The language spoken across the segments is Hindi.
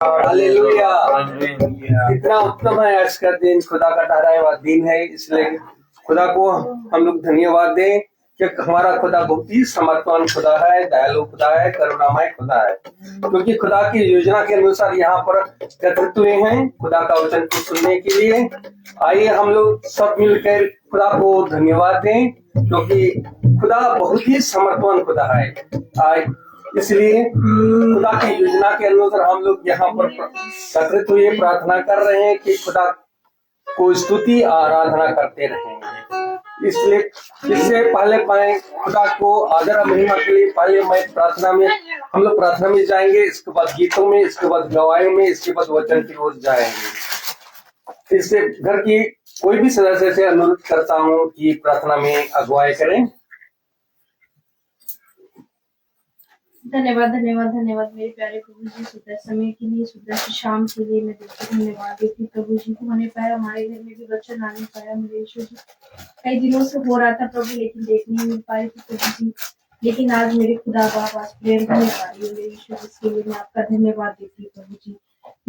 हालेलुया। कितना उत्तम है आज का दिन, खुदा का ठहराया हुआ दिन है, इसलिए खुदा को हम लोग धन्यवाद दें कि हमारा खुदा बहुत ही समर्थवान खुदा है, दयालु खुदा है, करुणामय खुदा है। क्योंकि खुदा की योजना के अनुसार यहाँ पर एकत्रित हुए हैं खुदा का वचन को सुनने के लिए। आइए हम लोग सब मिलकर खुदा को धन्यवाद दें, क्योंकि खुदा बहुत ही समर्थवान खुदा है। इसलिए खुदा की योजना के अनुसार हम लोग यहाँ पर एकत्रित हुए प्रार्थना कर रहे हैं कि खुदा को स्तुति आराधना करते रहेंगे। इसलिए इससे पहले मैं खुदा को आदर और महिमा के लिए पहले मैं हम लोग प्रार्थना में जाएंगे, इसके बाद गीतों में, इसके बाद गवाही में, इसके बाद वचन की ओर जाएंगे। इससे घर की कोई भी सदस्य से अनुरोध करता हूँ कि प्रार्थना में अगुवाई करें। धन्यवाद धन्यवाद धन्यवाद मेरे प्यारे प्रभु जी, सुबह समय के लिए, सुबह की शाम के लिए मैं दिल धन्यवाद देती प्रभु जी को। होने पाया हमारे घर में भी बच्चा ना नहीं पाया मेरे ईश्वर जी, कई दिनों से हो रहा था प्रभु, लेकिन देख नहीं मिल पाई थी प्रभु जी। लेकिन आज मेरे खुदा बाप आज प्रेयर करने पा रही है मेरे ईश्वर, इसके लिए मैं आपका धन्यवाद देती हूँ प्रभु जी।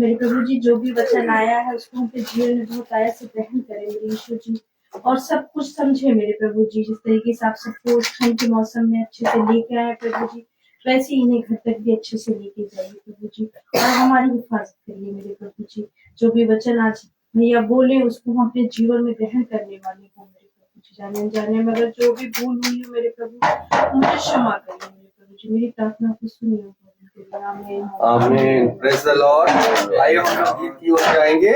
मेरे प्रभु जी, जो भी वचन आया है उसको उनके जीवन में बहुत आया से ग्रहण करे मेरे ईश्वर जी, और सब कुछ समझे मेरे प्रभु जी। जिस तरीके से आप सबको ठंड के मौसम में अच्छे से लेके आए प्रभु जी, वैसे इन्हें घर तक भी अच्छे से लेके जाइए प्रभु जी, और हमारी हिफाजत करिए मेरे प्रभु जी। जो भी वचन आज भैया बोले उसको हम अपने जीवन में ग्रहण करने वाले हो मेरे प्रभु जी। जाने अनजाने में अगर जो भी भूल हुई हो मेरे प्रभु, मुझे क्षमा करिए मेरे प्रभु जी। मेरी प्रार्थना को सुनिए। आमीन आमीन। Praise the Lord. आइए हम लोग गीत की ओर जाएंगे।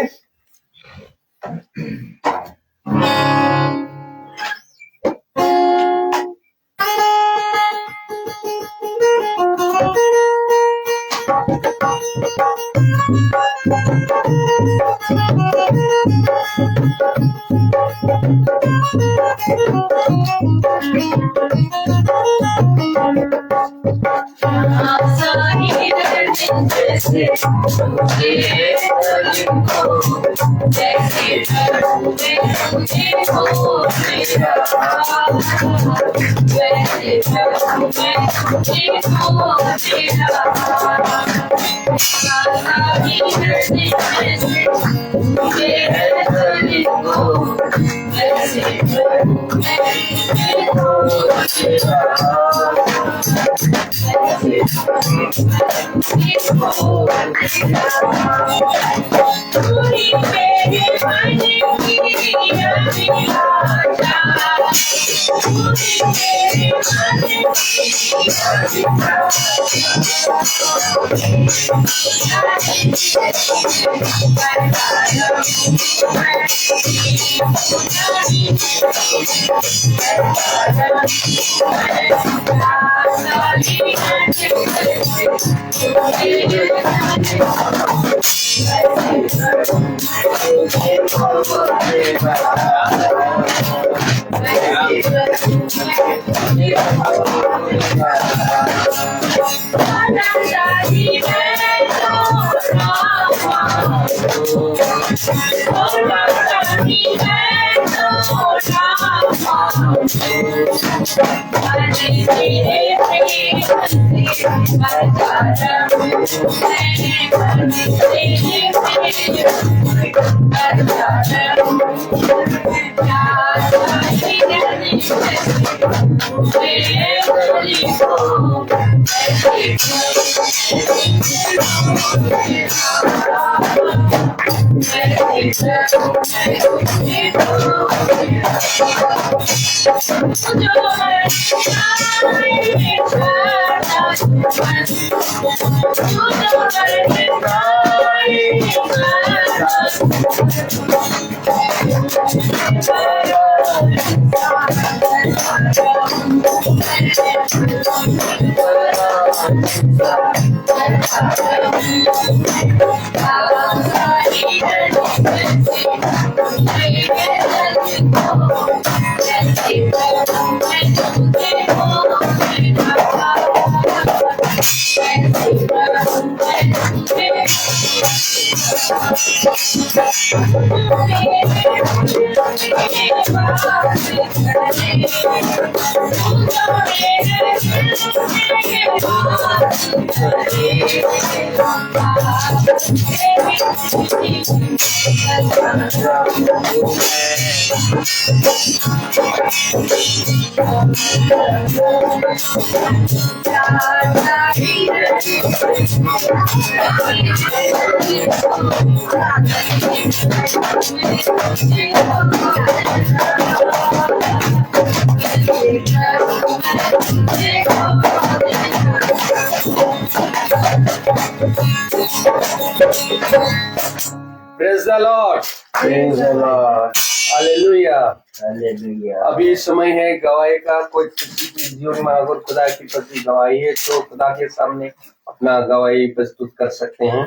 Praise the Lord. Praise the Lord. Hallelujah. Hallelujah. अभी समय है गवाही का। कोई किसी के जीवन में अगर खुदा के प्रति गवाही है तो खुदा के सामने अपना गवाही प्रस्तुत कर सकते हैं।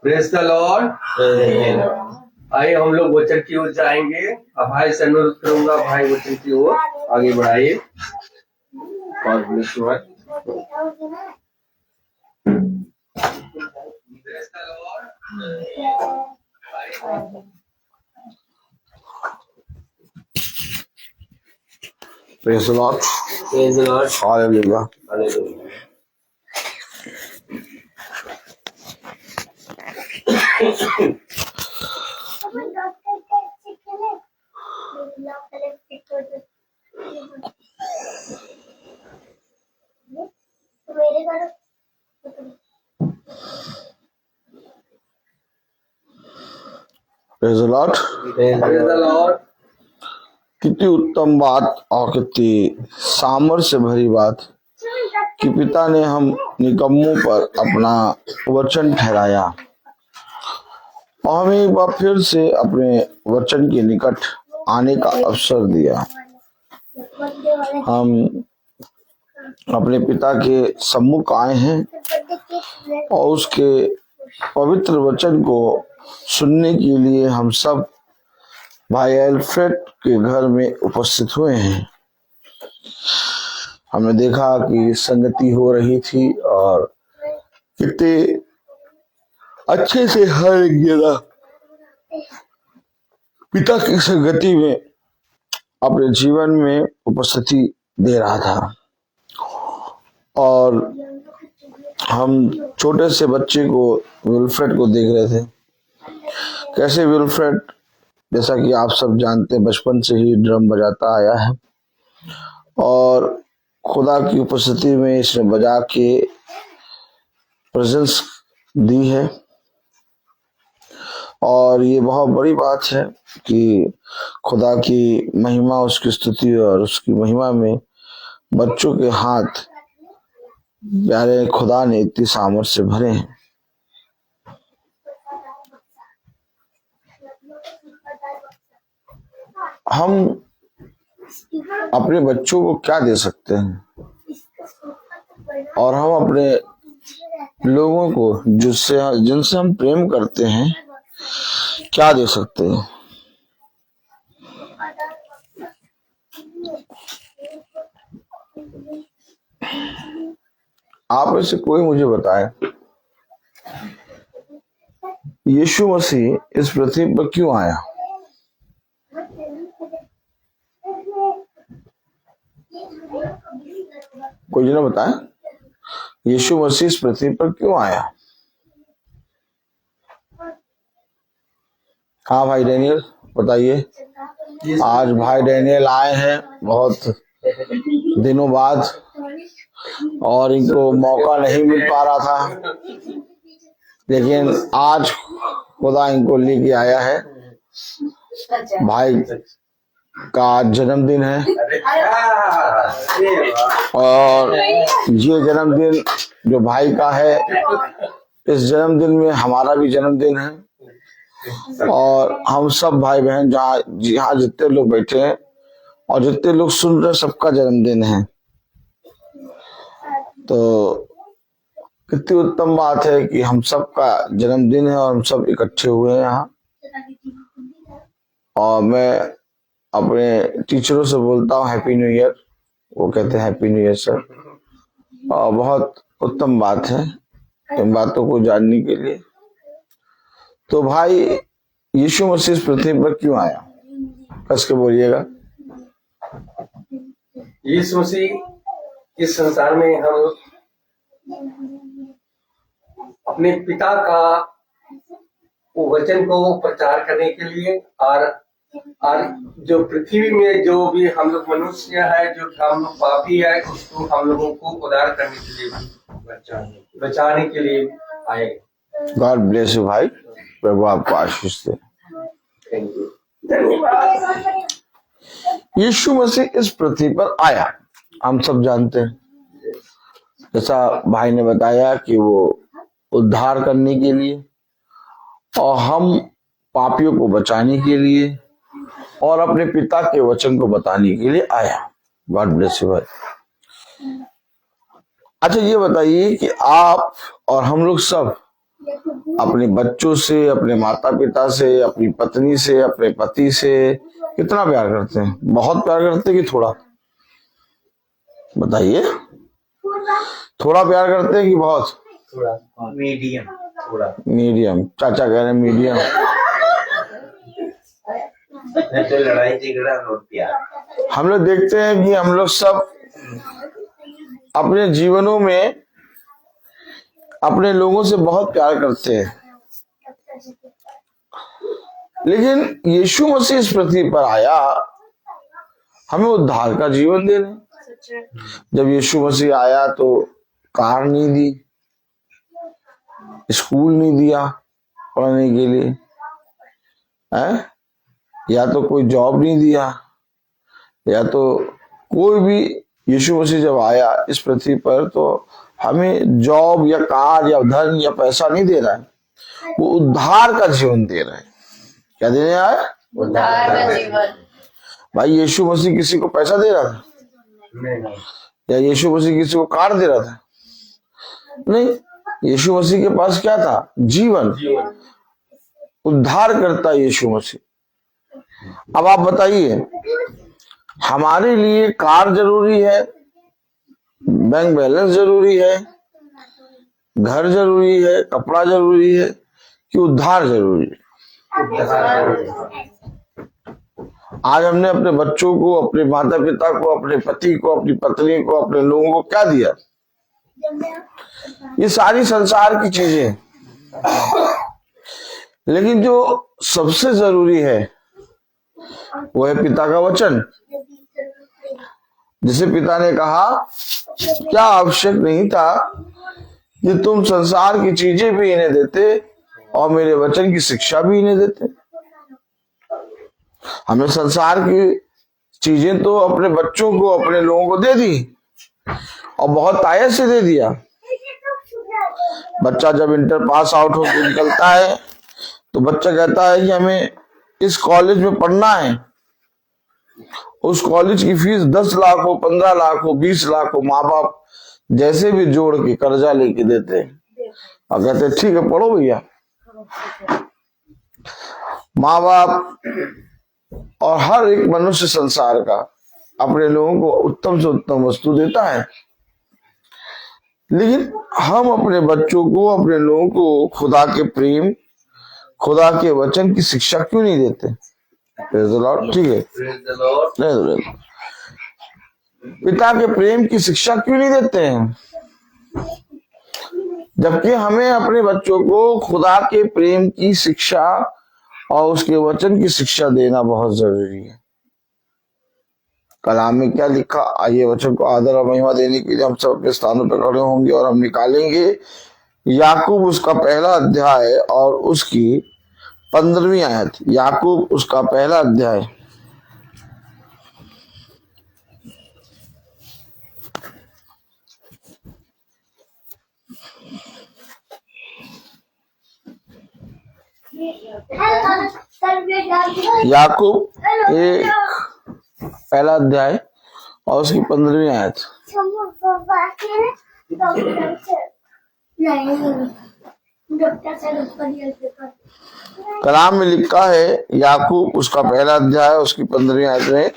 Praise the Lord. आइए हम लोग वचन की ओर जाएंगे। अब भाई से अनुरोध करूंगा, भाई वचन की ओर आगे बढ़ाइए। God bless you all. Praise the Lord. Praise the Lord. Praise the Lord. Hallelujah. Hallelujah. Praise the Lord. Praise the Lord. कितनी उत्तम बात और कितनी सामर्थ्य से भरी बात कि पिता ने हम निकम्मों पर अपना वचन ठहराया और हमें एक बार फिर से अपने वचन के निकट आने का अवसर दिया। हम अपने पिता के सम्मुख आए हैं और उसके पवित्र वचन को सुनने के लिए हम सब भाई एल्फ्रेड के घर में उपस्थित हुए हैं। हमने देखा कि संगति हो रही थी और कितने अच्छे से हर एक जना पिता की संगति में अपने जीवन में उपस्थिति दे रहा था। और हम छोटे से बच्चे को विल्फ्रेड को देख रहे थे, कैसे विल्फ्रेड जैसा कि आप सब जानते हैं बचपन से ही ड्रम बजाता आया है और खुदा की उपस्थिति में इसने बजा के प्रेजेंस दी है। और ये बहुत बड़ी बात है कि खुदा की महिमा, उसकी स्तुति और उसकी महिमा में बच्चों के हाथ प्यारे खुदा ने इतनी सामर्थ्य से भरे हैं। हम अपने बच्चों को क्या दे सकते हैं और हम अपने लोगों को जिनसे हम प्रेम करते हैं क्या दे सकते हैं? आप में से कोई मुझे बताए यीशु मसीह इस पृथ्वी पर क्यों आया? कोई जना बताए यीशु मसीह इस पृथ्वी पर क्यों आया? हाँ भाई डैनियल बताइए। आज भाई डैनियल आए हैं बहुत दिनों बाद और इनको मौका नहीं मिल पा रहा था, लेकिन आज खुदा इनको लेके आया है। भाई का आज जन्मदिन है और ये जन्मदिन जो भाई का है, इस जन्मदिन में हमारा भी जन्मदिन है और हम सब भाई बहन जहाँ जितने लोग बैठे हैं और जितने लोग सुन रहे सबका जन्मदिन है। तो कितनी उत्तम बात है कि हम सबका जन्मदिन है और हम सब इकट्ठे हुए हैं यहाँ। और मैं अपने टीचरों से बोलता हूँ हैप्पी न्यू ईयर। वो कहते हैं हैप्पी न्यू ईयर सर। और बहुत उत्तम बात है इन बातों को जानने के लिए। तो भाई यीशु मसीह इस पृथ्वी पर क्यों आया, कस के बोलिएगा। यीशु मसीह इस संसार में हम अपने पिता का वचन को प्रचार करने के लिए और जो पृथ्वी में जो भी हम लोग मनुष्य है, जो हम लोग पापी है, उसको हम लोगों को उद्धार करने के लिए, बचाने के लिए आए। गॉड ब्लेस यू भाई, प्रभु आपको आशीष दे। थैंक यू, धन्यवाद। यीशु मसीह इस पृथ्वी पर आया, हम सब जानते हैं। जैसा भाई ने बताया कि वो उद्धार करने के लिए और हम पापियों को बचाने के लिए और अपने पिता के वचन को बताने के लिए आया। गॉड ब्लेस यू भाई। अच्छा ये बताइए कि आप और हम लोग सब अपने बच्चों से, अपने माता पिता से, अपनी पत्नी से, अपने पति से कितना प्यार करते हैं? बहुत प्यार करते हैं कि थोड़ा? बताइए, थोड़ा प्यार करते हैं कि बहुत? थोड़ा मीडियम। थोड़ा मीडियम। चाचा कह रहे हैं मीडियम। तो लड़ाई झगड़ा और प्यार। हम लोग देखते हैं कि हम लोग सब अपने जीवनों में अपने लोगों से बहुत प्यार करते हैं, लेकिन यीशु मसीह इस पृथ्वी पर आया हमें उद्धार का जीवन देने। जब यीशु मसीह आया तो कार नहीं दी, स्कूल नहीं दिया पढ़ने के लिए, है या तो कोई जॉब नहीं दिया, या तो कोई भी। यीशु मसीह जब आया इस पृथ्वी पर तो हमें जॉब या कार या धन या पैसा नहीं दे रहा है, वो उद्धार का जीवन दे रहा है। क्या देने आया? उद्धार का जीवन। भाई यीशु मसीह किसी को पैसा दे रहा था? नहीं। या यीशु मसीह किसी को कार दे रहा था? नहीं। यीशु मसीह के पास क्या था? जीवन। उद्धार करता यीशु मसीह। अब आप बताइए, हमारे लिए कार जरूरी है, बैंक बैलेंस जरूरी है, घर जरूरी है, कपड़ा जरूरी है कि उद्धार जरूरी है? आज हमने अपने बच्चों को, अपने माता पिता को, अपने पति को, अपनी पत्नी को, अपने लोगों को क्या दिया? ये सारी संसार की चीजें। लेकिन जो सबसे जरूरी है वो है पिता का वचन। जिसे पिता ने कहा क्या आवश्यक नहीं था कि तुम संसार की चीजें भी इन्हें देते और मेरे वचन की शिक्षा भी इन्हें देते। हमने संसार की चीजें तो अपने बच्चों को, अपने लोगों को दे दी और बहुत आयत से दे दिया। बच्चा जब इंटर पास आउट होकर निकलता है तो बच्चा कहता है कि हमें इस कॉलेज में पढ़ना है। उस कॉलेज की फीस 10 लाख हो, 15 लाख हो, 20 लाख हो, माँ बाप जैसे भी जोड़ के कर्जा लेके देते हैं और कहते हैं ठीक है पढ़ो भैया। माँ बाप और हर एक मनुष्य संसार का अपने लोगों को उत्तम से उत्तम वस्तु देता है, लेकिन हम अपने बच्चों को, अपने लोगों को खुदा के प्रेम, खुदा के वचन की शिक्षा क्यों नहीं देते? Praise the Lord. ठीक है, पिता के प्रेम की शिक्षा क्यों नहीं देते हैं? जबकि हमें अपने बच्चों को खुदा के प्रेम की शिक्षा और उसके वचन की शिक्षा देना बहुत जरूरी है। कलाम में क्या लिखा? आइए वचन को आदर और महिमा देने के लिए हम सब अपने स्थानों पर खड़े होंगे और हम निकालेंगे याकूब उसका पहला अध्याय और उसकी 15वीं आयत। याकूब उसका पहला अध्याय याकूब एक पहला अध्याय और उसकी 15वीं आयत। कलाम में लिखा है, याकूब उसका पहला अध्याय उसकी 15वीं आयत में,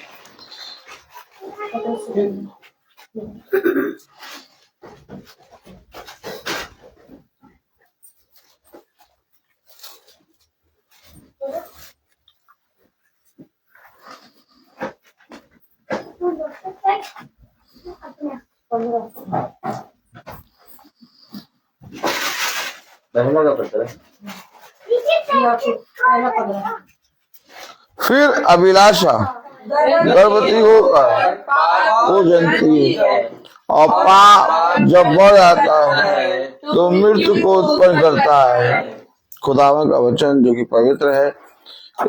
फिर अभिलाषा गर्भवती होकर वो जनती और पाप जब बढ़ जाता है तो मृत्यु को उत्पन्न करता है। खुदावन का वचन जो कि पवित्र है,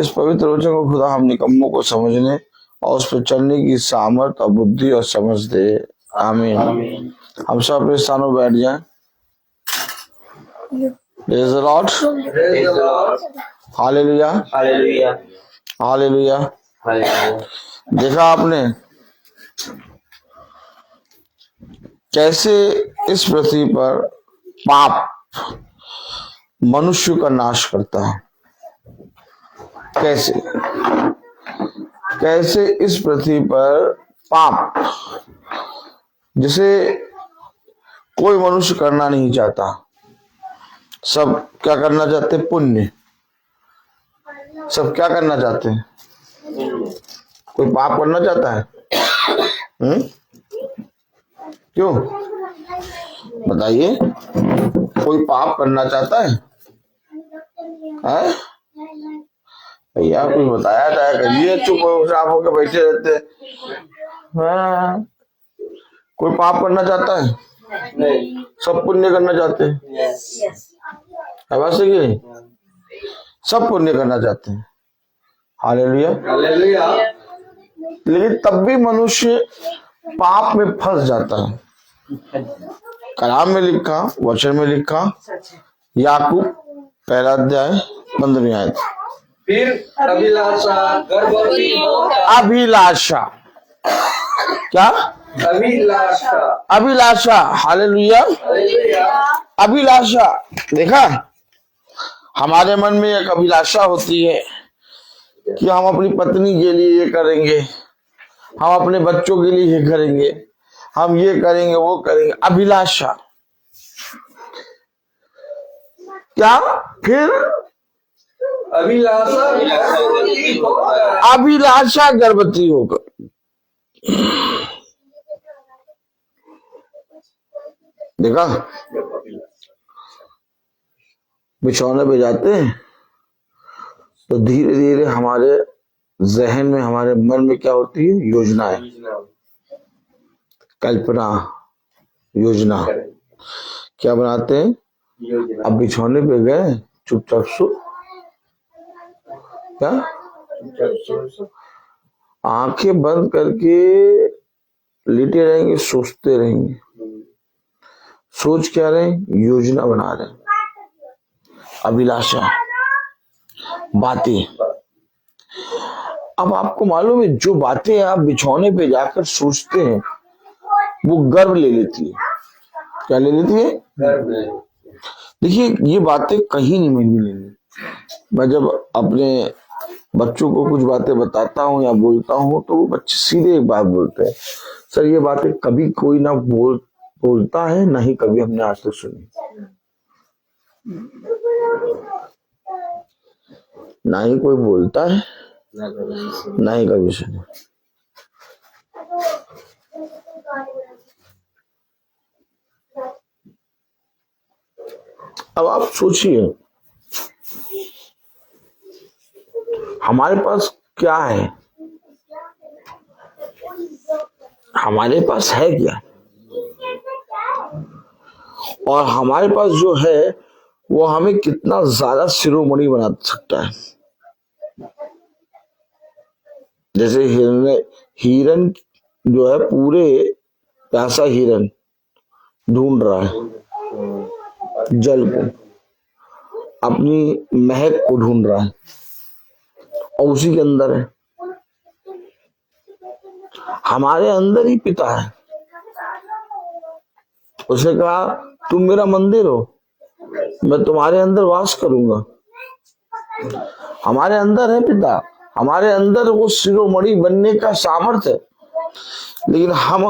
इस पवित्र वचन को खुदा हम निकम्मों को समझने और उस पर चलने की सामर्थ और बुद्धि और समझ दे। आमीन। हम सब अपने स्थानों बैठ जाएं। Praise the Lord. Hallelujah, hallelujah, hallelujah. Hallelujah. देखा आपने कैसे इस पृथ्वी पर पाप मनुष्य का नाश करता है। कैसे कैसे इस पृथ्वी पर पाप जिसे कोई मनुष्य करना नहीं चाहता, सब क्या करना चाहते? पुण्य। सब क्या करना चाहते हैं? कोई पाप करना चाहता है? क्यों बताइए? कोई पाप करना चाहता है? भैया कुछ बताया था, करिए। चुप आप होकर बैठे रहते हैं। कोई पाप करना चाहता है? नहीं। सब पुण्य करना चाहते हैं। कि सब पुण्य करना चाहते हैं। Hallelujah, hallelujah. लेकिन तब भी मनुष्य पाप में फंस जाता है। कलाम में लिखा, वचन में लिखा, याकूब पहला अध्याय 15वीं आयत। फिर अभिलाषा गर्भवती होकर, अभिलाषा क्या? अभिलाषा, अभिलाषा। Hallelujah, hallelujah. अभिलाषा। देखा, हमारे मन में एक अभिलाषा होती है कि हम अपनी पत्नी के लिए ये करेंगे, हम अपने बच्चों के लिए ये करेंगे, हम ये करेंगे, वो करेंगे। अभिलाषा क्या? फिर अभिलाषा गर्भवती होकर, अभिलाषा गर्भवती होकर। देखा, बिछौने पे जाते हैं तो धीरे धीरे हमारे जहन में, हमारे मन में क्या होती है? योजनाएं, कल्पना, योजना। क्या बनाते हैं? अब बिछौने पे गए, चुपचाप सो, क्या आंखें बंद करके लेटे रहेंगे, सोचते रहेंगे। सोच क्या रहे? योजना बना रहे। अभिलाषा, बातें। अब आपको मालूम है, जो बातें आप बिछौने पे जाकर सोचते हैं वो गर्भ ले लेती है। क्या ले लेती है? गर्भ। देखिए, ये बातें कहीं नहीं मिलेंगी। मैं जब अपने बच्चों को कुछ बातें बताता हूँ या बोलता हूँ तो वो बच्चे सीधे एक बात बोलते हैं, सर ये बातें कभी कोई ना बोलता है, ना ही कभी हमने आज तक सुनी, ना ही कोई बोलता है, ना ही कभी सुनी। अब आप सोचिए, हमारे पास क्या है? हमारे पास है क्या? और हमारे पास जो है वो हमें कितना ज्यादा शिरोमणि बना सकता है। जैसे हिरन जो है, पूरे प्यासा हिरन ढूंढ रहा है जल को, अपनी महक को ढूंढ रहा है और उसी के अंदर है। हमारे अंदर ही पिता है। उसे कहा तुम मेरा मंदिर हो, मैं तुम्हारे अंदर वास करूंगा। हमारे अंदर है पिता, हमारे अंदर वो शिरोमणि बनने का सामर्थ्य है, लेकिन हम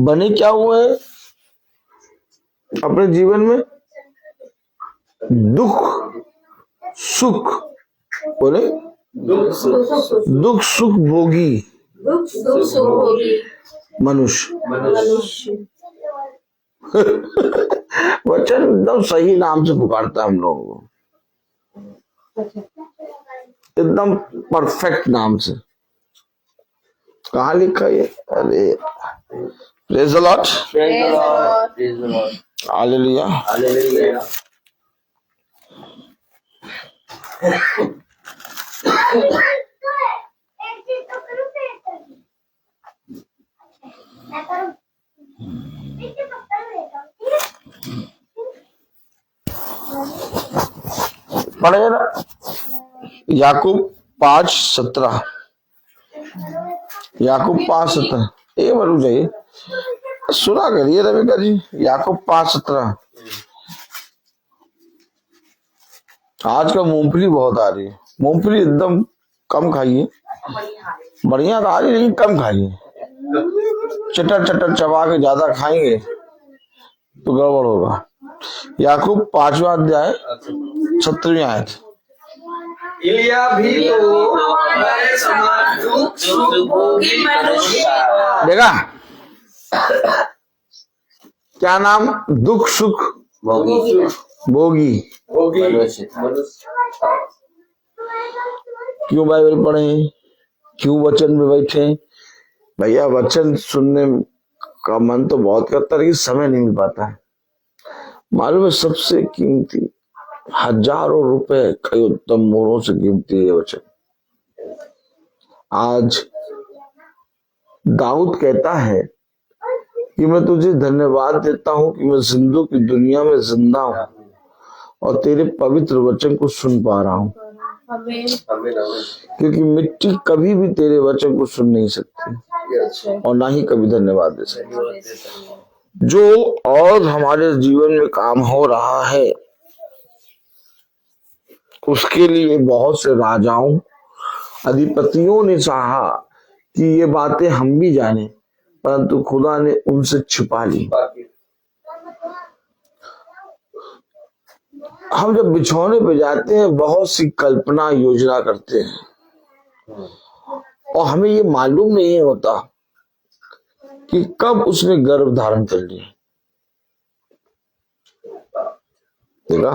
बने क्या हुए हैं अपने जीवन में? दुख सुख, बोले दुख सुख भोगी मनुष्य। वचन एकदम सही नाम से पुकारता है हम लोगों को, एकदम परफेक्ट नाम से। कहाँ लिखा है? अरे प्रेज द लॉर्ड, हालेलुया। पढ़े ना याकूब 5:17, याकूब 5:17। ये बढ़ जाइए, सुना करिए रविका जी। याकूब 5:17। आजकल मूंगफली बहुत आ रही है, मूंगफली एकदम कम खाइए। बढ़िया तो आ रही लेकिन कम खाइए। चटर चटर चबा के ज्यादा खाएंगे तो गड़बड़ होगा। याकूब 5वां अध्याय 17वीं आयत। इलिया भी तो हमारे समान दुख सुख भोगी मनुष्य था। देखा क्या नाम? दुख सुख भोगी मनुष्य। क्यों बाइबल पढ़े? क्यों वचन में बैठे? भैया वचन सुनने का मन तो बहुत करता है, लेकिन समय नहीं मिल पाता है। मालूम है सबसे कीमती, हजारों रुपए कई उत्तम मोहरों से कीमती है वचन। आज दाऊद कहता है कि मैं तुझे धन्यवाद देता हूं कि मैं जिंदों की दुनिया में जिंदा हूं और तेरे पवित्र वचन को सुन पा रहा हूं, क्योंकि मिट्टी कभी भी तेरे वचन को सुन नहीं सकती और ना ही कभी धन्यवाद दे सकती। जो और हमारे जीवन में काम हो रहा है उसके लिए बहुत से राजाओं अधिपतियों ने चाहा कि ये बातें हम भी जाने, परंतु खुदा ने उनसे छिपा ली। हम जब बिछौने पे जाते हैं बहुत सी कल्पना योजना करते हैं और हमें ये मालूम नहीं होता कि कब उसने गर्भ धारण कर लिया। देखा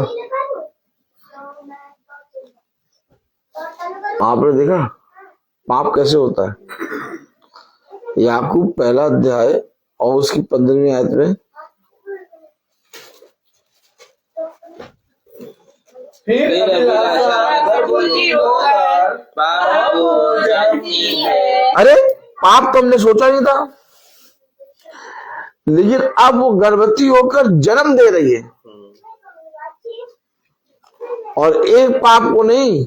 आपने? देखा पाप कैसे होता है? याकूब 1 अध्याय और उसकी 15वीं आयत में अरे पाप तो हमने सोचा नहीं था, लेकिन अब वो गर्भवती होकर जन्म दे रही है और एक पाप को नहीं,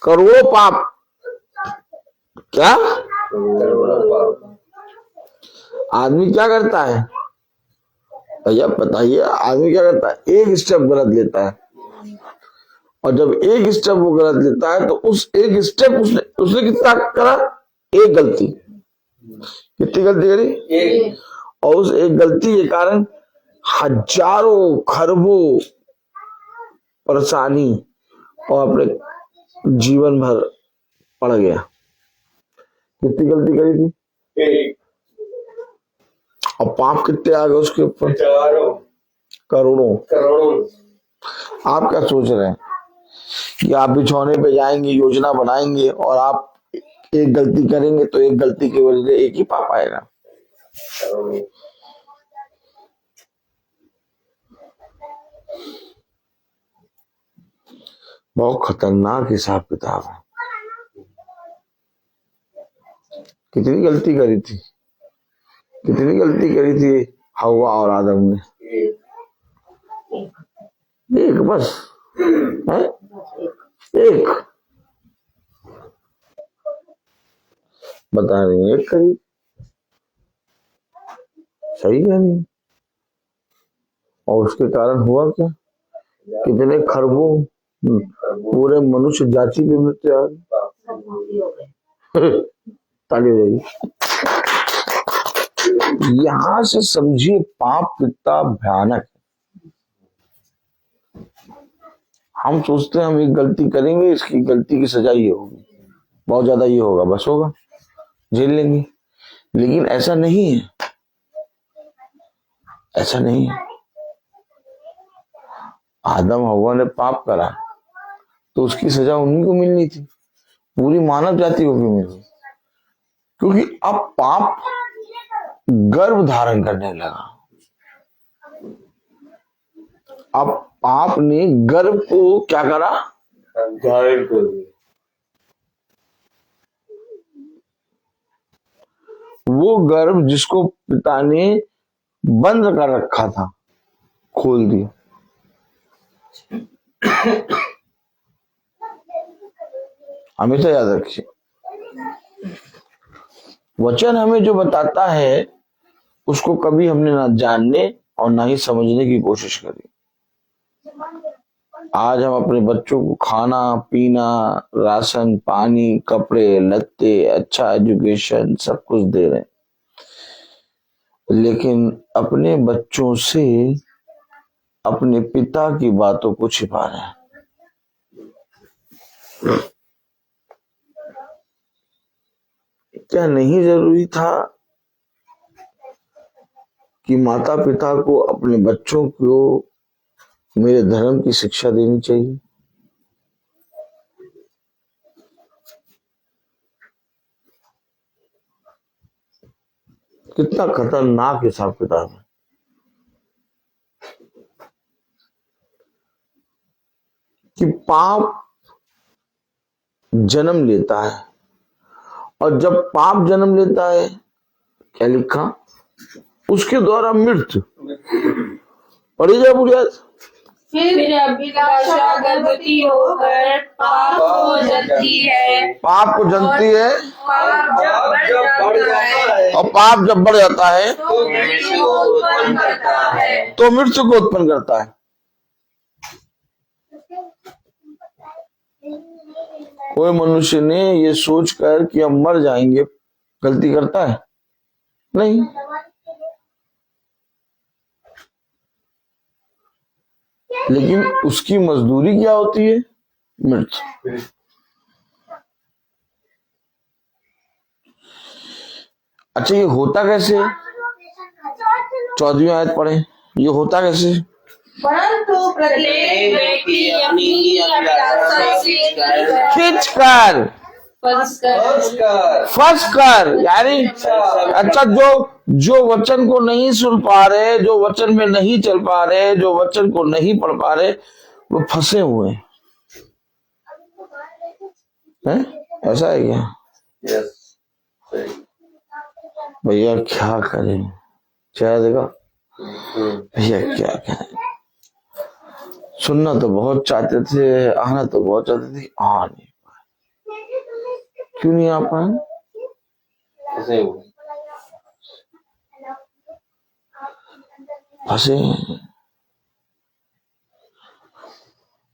करोड़ों पाप। क्या आदमी क्या करता है भैया बताइए? आदमी क्या करता है? एक स्टेप गलत लेता है और जब एक स्टेप वो गलत लेता है तो उस एक स्टेप उसने कितना करा? एक गलती। कितनी गलती करी? और उस एक गलती के कारण हजारों खरबों परेशानी और अपने जीवन भर पड़ गया। कितनी गलती करी थी? और पाप कितने आ गए उसके ऊपर? करोड़ों। आप क्या सोच रहे हैं कि आप बिछौने पे जाएंगे, योजना बनाएंगे और आप एक गलती करेंगे तो एक गलती की वजह से एक ही पाप आएगा? बहुत खतरनाक हिसाब किताब है। कितनी गलती करी थी? कितनी गलती करी थी हवा और आदम ने? एक बस है? एक बता रही है, एक करी। सही है नहीं? और उसके कारण हुआ क्या, कितने खरबों पूरे मनुष्य जाति की मृत्यु आ गई। ताली हो जाएगी। यहां से समझिए पाप कितना भयानक है। हम सोचते हैं हम एक गलती करेंगे, इसकी गलती की सजा ये होगी, बहुत ज्यादा ये होगा, बस होगा, झेल लेंगे। लेकिन ऐसा नहीं है, ऐसा नहीं है। आदम हव्वा ने पाप करा तो उसकी सजा उन्हीं को मिलनी थी, पूरी मानव जाति को भी मिली, क्योंकि अब पाप गर्भ धारण करने लगा। अब पाप ने गर्भ को क्या करा, धारण कर लिया। वो गर्भ जिसको पिता ने बंद कर रखा था, खोल दिया। हमेशा याद रखिए, वचन हमें जो बताता है उसको कभी हमने ना जानने और ना ही समझने की कोशिश करी। आज हम अपने बच्चों को खाना पीना, राशन पानी, कपड़े लत्ते, अच्छा एजुकेशन सब कुछ दे रहे हैं, लेकिन अपने बच्चों से अपने पिता की बातों को छिपा रहे हैं। क्या नहीं जरूरी था कि माता पिता को अपने बच्चों को मेरे धर्म की शिक्षा देनी चाहिए? कितना खतरनाक हिसाब किताब है कि पाप जन्म लेता है, और जब पाप जन्म लेता है क्या लिखा, उसके द्वारा मृत्यु। पढ़ी जाए बुढ़िया। फिर अभिलाषा गर्भवती होकर पाप को जनती है, पाप को जनती है, पाप जब बढ़ जाता है और पाप जब बढ़ जाता है तो मृत्यु को उत्पन्न करता है। तो मृत्यु को उत्पन्न करता है। कोई मनुष्य ने ये सोचकर कि हम मर जाएंगे गलती करता है? नहीं। लेकिन उसकी मजदूरी क्या होती है? मृत्यु। अच्छा, ये होता कैसे? 14वीं आयत पढ़े, ये होता कैसे? परंतु प्रत्येक व्यक्ति अपनी ही अभिलाषा से खींच कर फंस कर, यानी अच्छा, जो वचन को नहीं सुन पा रहे, जो वचन में नहीं चल पा रहे, जो वचन को नहीं पढ़ पा रहे, वो फंसे हुए हैं। ऐसा है क्या? यस। भैया क्या करें, चाहे देखा भैया क्या करें। सुनना तो बहुत चाहते थे, आना तो बहुत चाहते थे, आ नहीं पाए। क्यों नहीं आ पाए? फंसे।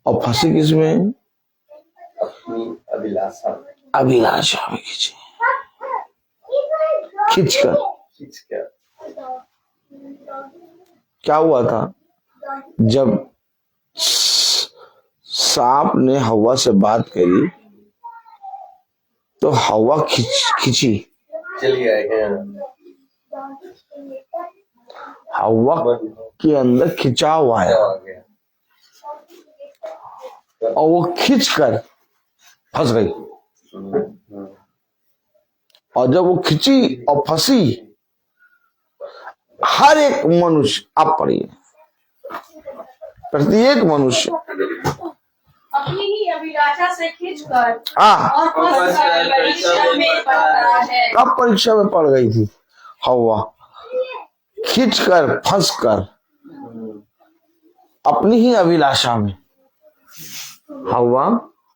और फंसे किसमें? अपनी अभिलाषा में खींचे, खींचकर। क्या हुआ था जब सांप ने हवा से बात करी तो हवा खींची, चली आए। हवा के अंदर खिंचाव आया और वो खींचकर फंस गई। और जब वो खिंची और फंसी, हर एक मनुष्य, आप पढ़िए, प्रत्येक मनुष्य अपनी ही अभिलाषा से खींचकर और फंसकर परीक्षा में पड़ता है। कब परीक्षा में पड़ गई थी हवा? खींचकर फंसकर अपनी ही अभिलाषा में हवा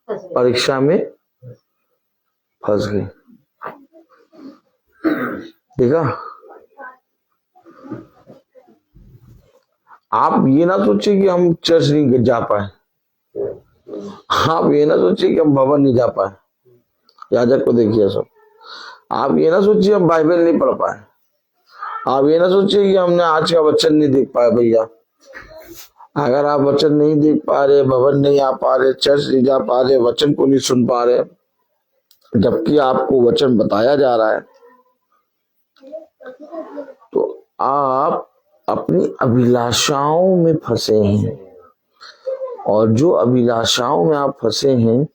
परीक्षा में फंस गई। देखा, आप ये ना सोचिए कि हम चर्च नहीं जा पाए, आप ये ना सोचिए कि हम भवन नहीं जा पाए, याजक को देखिए सब। आप ये ना सोचिए हम बाइबल नहीं पढ़ पाए, आप ये ना सोचिए कि हमने आज का वचन नहीं देख पाए। भैया अगर आप वचन नहीं देख पा रहे, भवन नहीं आ पा रहे, चर्च नहीं जा पा रहे, वचन को नहीं सुन पा रहे, जबकि आपको वचन बताया जा रहा है, तो आप अपनी अभिलाषाओं में फंसे हैं, और जो अभिलाषाओं में आप फंसे हैं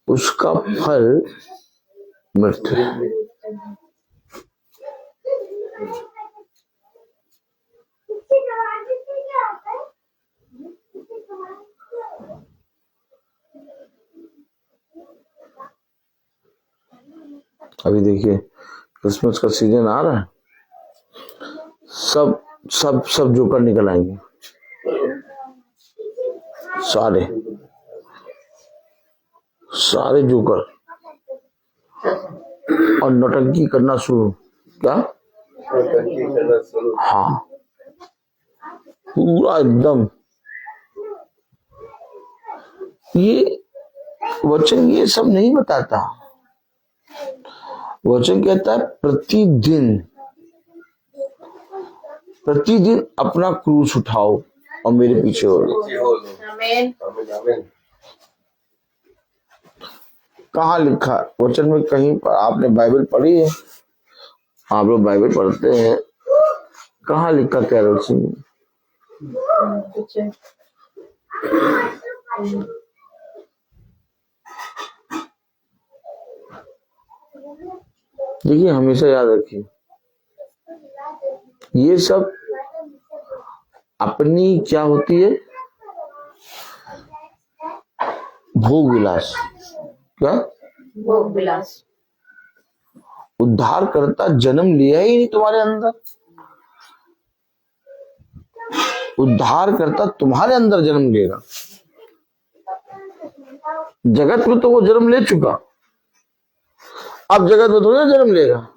उसका फल मृत्यु है। अभी देखिए क्रिसमस का सीजन आ रहा है, सब सब सब जोकर निकल आएंगे, सारे सारे जोकर, और नौटंकी करना शुरू। क्या? हाँ, पूरा एकदम। ये वचन ये सब नहीं बताता। वचन कहता है प्रतिदिन प्रतिदिन अपना क्रूस उठाओ और मेरे पीछे हो। कहाँ लिखा वचन में? कहीं पर आपने बाइबल पढ़ी है? आप लोग बाइबल पढ़ते हैं, कहाँ लिखा कैरोल सिंह? देखिए हमेशा याद रखिए, ये सब अपनी क्या होती है? भोग विलास। क्या? भोग विलास। उद्धार करता जन्म लिया ही नहीं तुम्हारे अंदर, उद्धार करता तुम्हारे अंदर जन्म लेगा। जगत में तो वो जन्म ले चुका, अब जगत में थोड़ी जन्म लेगा,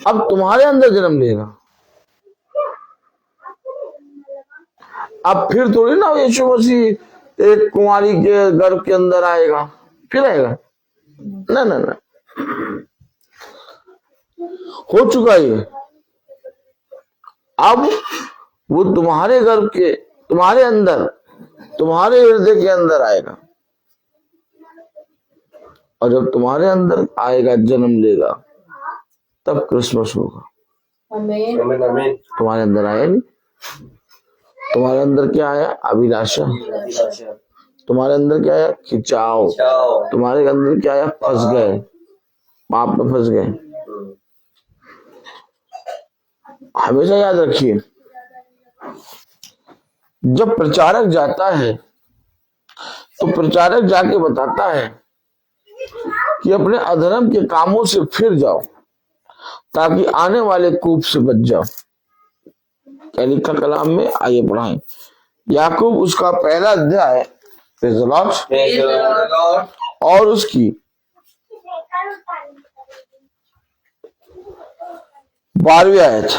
अब तुम्हारे अंदर जन्म लेगा। अब फिर थोड़ी ना यीशु मसीह एक कुंवारी के गर्भ के अंदर आएगा, फिर आएगा? ना ना ना, हो चुका ये। अब वो तुम्हारे गर्भ के, तुम्हारे अंदर, तुम्हारे हृदय के अंदर आएगा, और जब तुम्हारे अंदर आएगा, जन्म लेगा, तब क्रिसमस होगा। आमीन। तुम्हारे अंदर आया नहीं? तुम्हारे अंदर क्या आया? अभिलाषा। तुम्हारे अंदर क्या आया? खिंचाव। तुम्हारे अंदर क्या आया? फंस गए, पाप में फंस गए। हमेशा याद रखिए, जब प्रचारक जाता है तो प्रचारक जाके बताता है कि अपने अधर्म के कामों से फिर जाओ ताकि आने वाले कूप से बच जाओ। क्या लिखा कलाम में? आइए पढ़ाएं। याकूब उसका पहला अध्याय और उसकी 12वीं आयत।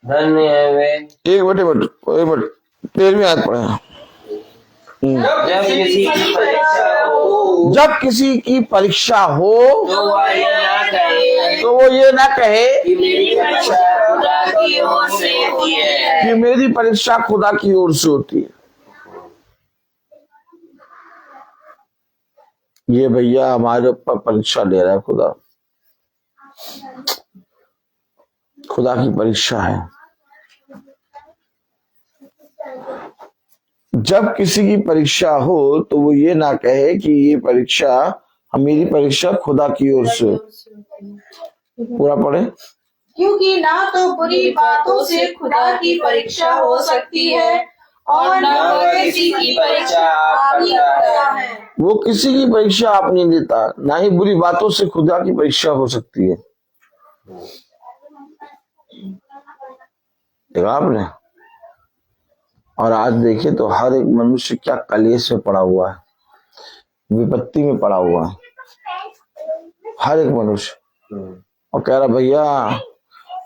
धन्य है वे। एक मिनट 13वीं आयत पढ़े। जब किसी की परीक्षा हो तो वो ये ना कहे कि मेरी परीक्षा खुदा की ओर से होती है, कि मेरी परीक्षा खुदा की ओर से होती है। ये भैया हमारे ऊपर परीक्षा ले रहा है खुदा, खुदा की परीक्षा है। जब किसी की परीक्षा हो तो वो ये ना कहे कि ये परीक्षा, मेरी परीक्षा खुदा की ओर से। पूरा पढ़े। क्योंकि ना तो बुरी बातों से खुदा की परीक्षा हो सकती है और न किसी की परीक्षा आप ही लेता है। वो किसी की परीक्षा आप नहीं लेता, ना ही बुरी बातों से खुदा की परीक्षा हो सकती है। देखा आपने? और आज देखिए तो हर एक मनुष्य क्या कलेश में पड़ा हुआ है, विपत्ति में पड़ा हुआ है, हर एक मनुष्य। और कह रहा भैया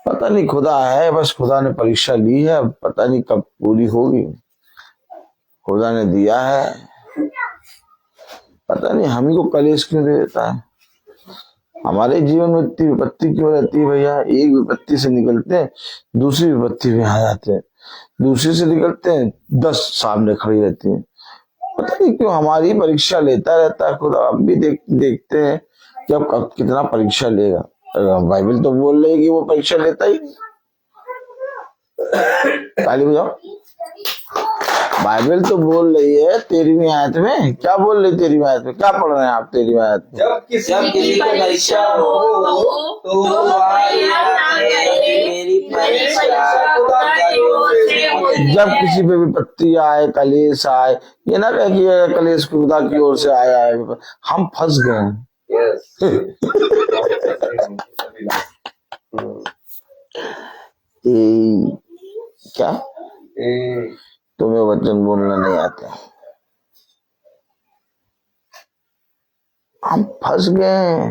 पता नहीं खुदा है, बस खुदा ने परीक्षा ली है, अब पता नहीं कब पूरी होगी। खुदा ने दिया है, पता नहीं हम ही को कलेश क्यों दे देता है। हमारे जीवन में इतनी विपत्ति क्यों रहती है भैया? एक विपत्ति से निकलते हैं, दूसरी विपत्ति में आ जाते हैं, दूसरी से निकलते हैं, 10 सामने खड़ी रहती हैं। पता नहीं क्यों हमारी परीक्षा लेता रहता है खुदा। अब भी देखते हैं कि अब कितना परीक्षा लेगा। बाइबल तो बोल रही है कि वो परीक्षा लेता ही। ताली बजाओ। बाइबल तो बोल रही है 13वीं आयत में, क्या बोल रही 13वीं आयत में? क्या पढ़ रहे हैं आप 13वीं आयत में? जब किसी की परीक्षा हो तो वह यह ना कहे मेरी परीक्षा खुदा की ओर से होती है। जब किसी पे विपत्ति आए, कलेश आए, ये ना कहे कि ये कलेश खुदा की ओर से आया है, हम फंस गए हैं। क्या तुम्हें वचन बोलना नहीं आता? हम फंस गए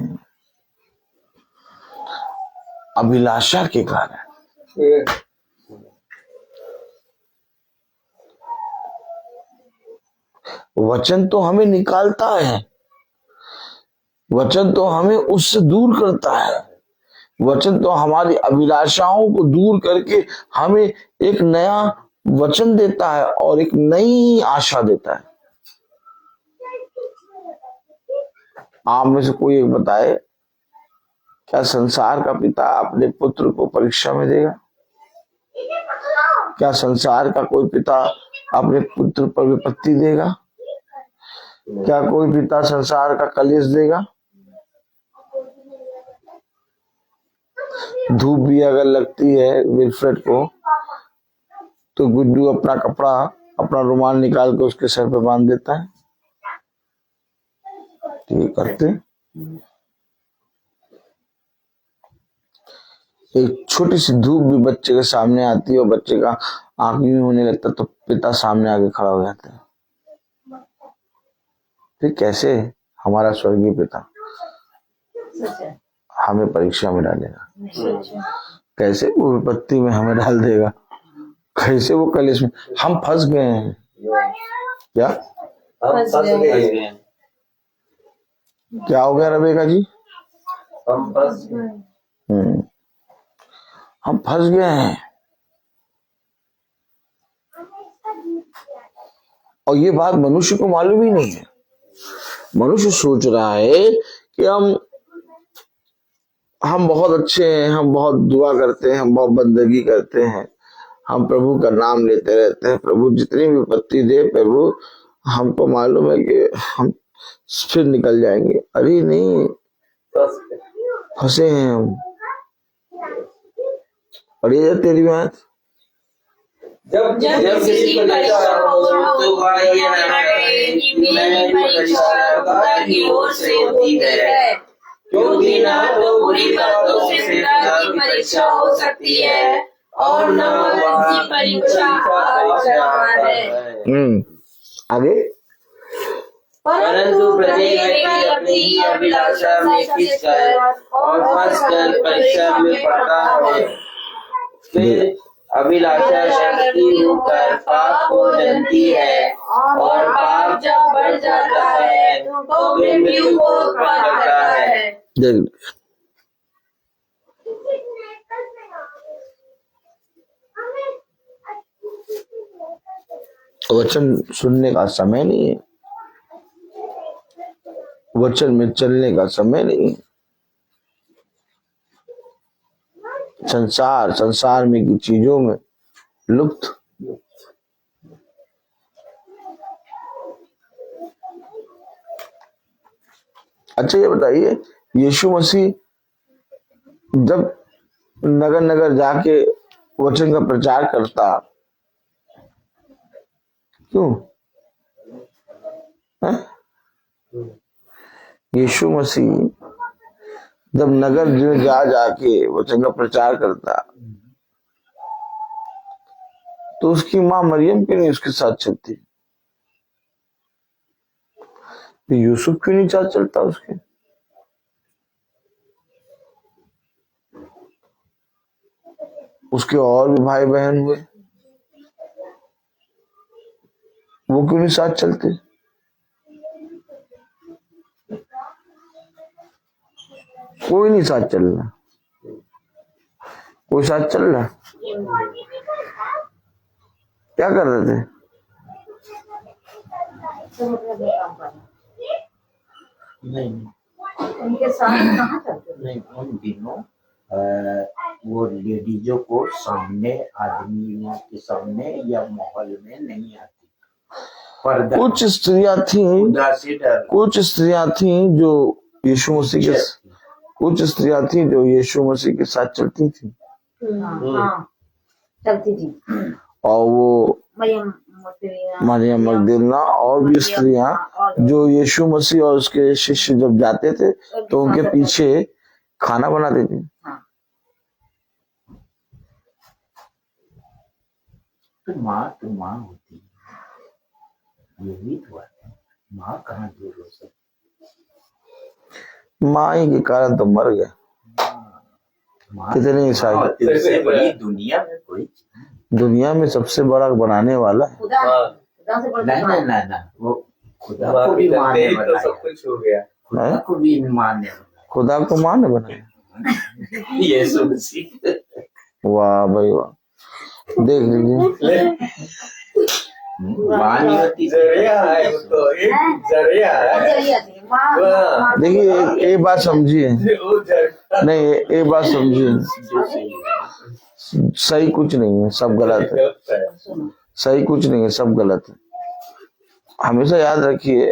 अभिलाषा के कारण। वचन तो हमें निकालता है, वचन तो हमें उससे दूर करता है, वचन तो हमारी अभिलाषाओं को दूर करके हमें एक नया वचन देता है और एक नई आशा देता है। आप में से कोई एक बताए, क्या संसार का पिता अपने पुत्र को परीक्षा में देगा? क्या संसार का कोई पिता अपने पुत्र पर विपत्ति देगा? क्या कोई पिता संसार का कलेश देगा? धूप भी अगर लगती है विल्फ्रेड को, तो गुड्डू अपना कपड़ा, अपना रुमाल निकाल के उसके सर पे बांध देता है। ये करते। एक छोटी सी धूप भी बच्चे के सामने आती है और बच्चे का आंख यूं होने लगता तो पिता सामने आके खड़ा हो जाता है। फिर कैसे हमारा स्वर्गीय पिता हमें परीक्षा में डालेगा? कैसे वो विपत्ति में हमें डाल देगा? कैसे वो कलेश में? हम फंस गए हैं। क्या फंस गए? क्या हो गया रबेका जी? हम फंस गए। हम फंस गए हैं। और ये बात मनुष्य को मालूम ही नहीं है। मनुष्य सोच रहा है कि हम बहुत अच्छे हैं, हम बहुत दुआ करते हैं, हम बहुत बंदगी करते हैं, हम प्रभु का नाम लेते रहते हैं, प्रभु जितनी भी विपत्ति दे, प्रभु हमको मालूम है कि हम फिर निकल जाएंगे। अरे नहीं, फंसे हैं हम। और ये तेरी बात, जब किसी की परीक्षा हो तो वह ये ना कहे कि मेरी परीक्षा खुदा की ओर से होती है, क्योंकि ना तो बुरी बातों से खुदा की परीक्षा हो सकती है और न उसकी परीक्षा आसान है। आगे। परंतु प्रत्येक व्यक्ति अपनी ही अभिलाषा में खिंचकर और फंसकर परीक्षा में पड़ता है। फिर अभिलाषा शक्ति होकर पाप को जनती है और पाप जब बढ़ जाता है तो मृत्यु को उत्पन्न करता है। वचन सुनने का समय नहीं है, वचन में चलने का समय नहीं है। संसार में की चीजों में लुप्त। अच्छा ये बताइए, यीशु मसीह जब नगर नगर जाके वचन का प्रचार करता, क्यों? यीशु मसीह जब नगर जाके वचन का प्रचार करता, तो उसकी माँ मरियम क्यों नहीं उसके साथ चलती? यूसुफ क्यों नहीं साथ चलता उसके? उसके और भी भाई बहन हुए, वो क्यों नहीं साथ चलते? कोई नहीं साथ चल रहा। कोई साथ चल रहा? क्या कर रहे थे? नहीं उनके साथ कहाँ चलते? नहीं, उन दिनों वो लेडीजों को सामने, आदमियों के सामने या माहौल में नहीं आती। पर्दा कुछ स्त्रियां थी, खुदा से डर कुछ स्त्रियां थी जो यीशु मसीह के, कुछ स्त्रियां थी जो यीशु मसीह के साथ चलती थी, हाँ चलती थी। और वो मरियम मरियम मगदलीना और भी स्त्रियां जो यीशु मसीह और उसके शिष्य जब जाते थे तो उनके पीछे खाना बनाती थी। तो माँ होती है, ये भी तो है। माँ कहाँ दूर हो सकती? माँ ही के कारण तो मर गए माँ कितने साल। से बड़ी दुनिया में कोई दुनिया में सबसे बड़ा बनाने वाला है। खुदा से बड़ा ना वो खुदा को भी माँ ने तो बनाया, सब कुछ हो गया। खुदा को भी माँ ने बनाया। खुदा को माँ ने बनाया। यीशु मसीह। वाह भाई वाह, देख लीजिए। माँ नहीं होती जरिया है वो तो, एक जरिया है। जरिया थी माँ। देखिए एक बात समझिए, वो जरिया नहीं एक बात समझिए, जो सही है। सही कुछ नहीं है, सब गलत है। सही कुछ नहीं है, सब गलत है। हमेशा याद रखिए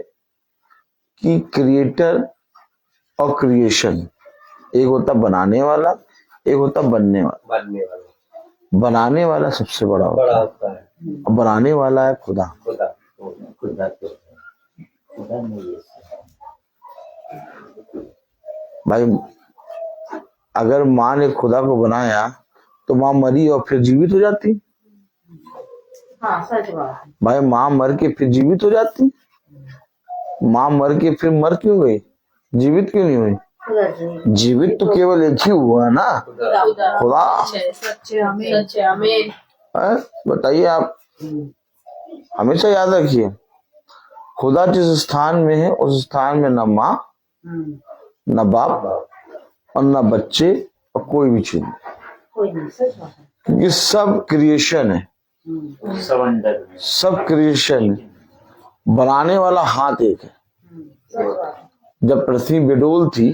कि क्रिएटर और क्रिएशन, एक होता बनाने वाला, एक होता बनने वाला। बनने वाला बनाने वाला सबसे बड़ा होता बड़ा है, होता है और बनाने वाला है खुदा। खुदा। खुदा तो है, खुदा में यीशु। भाई अगर माँ ने खुदा को बनाया तो माँ मरी और फिर जीवित हो जाती? हाँ सच बात है। भाई माँ मर के फिर जीवित हो जाती? माँ मर के फिर मर क्यों गई, जीवित क्यों नहीं हुई? खुदा जी जीवित तो केवल एक ही हुआ ना, खुदा। सच्चे आमीन। है? बताइए आप, हमेशा याद रखिए, खुदा जिस स्थान में है उस स्थान में न माँ, न बाप और न बच्चे और कोई भी चीज, कोई नहीं, सच बात है। क्योंकि सब क्रिएशन है, सब अंदर में। सब क्रिएशन है। बनाने वाला हाथ एक है। सच बात है। जब पृथ्वी बेडोल थी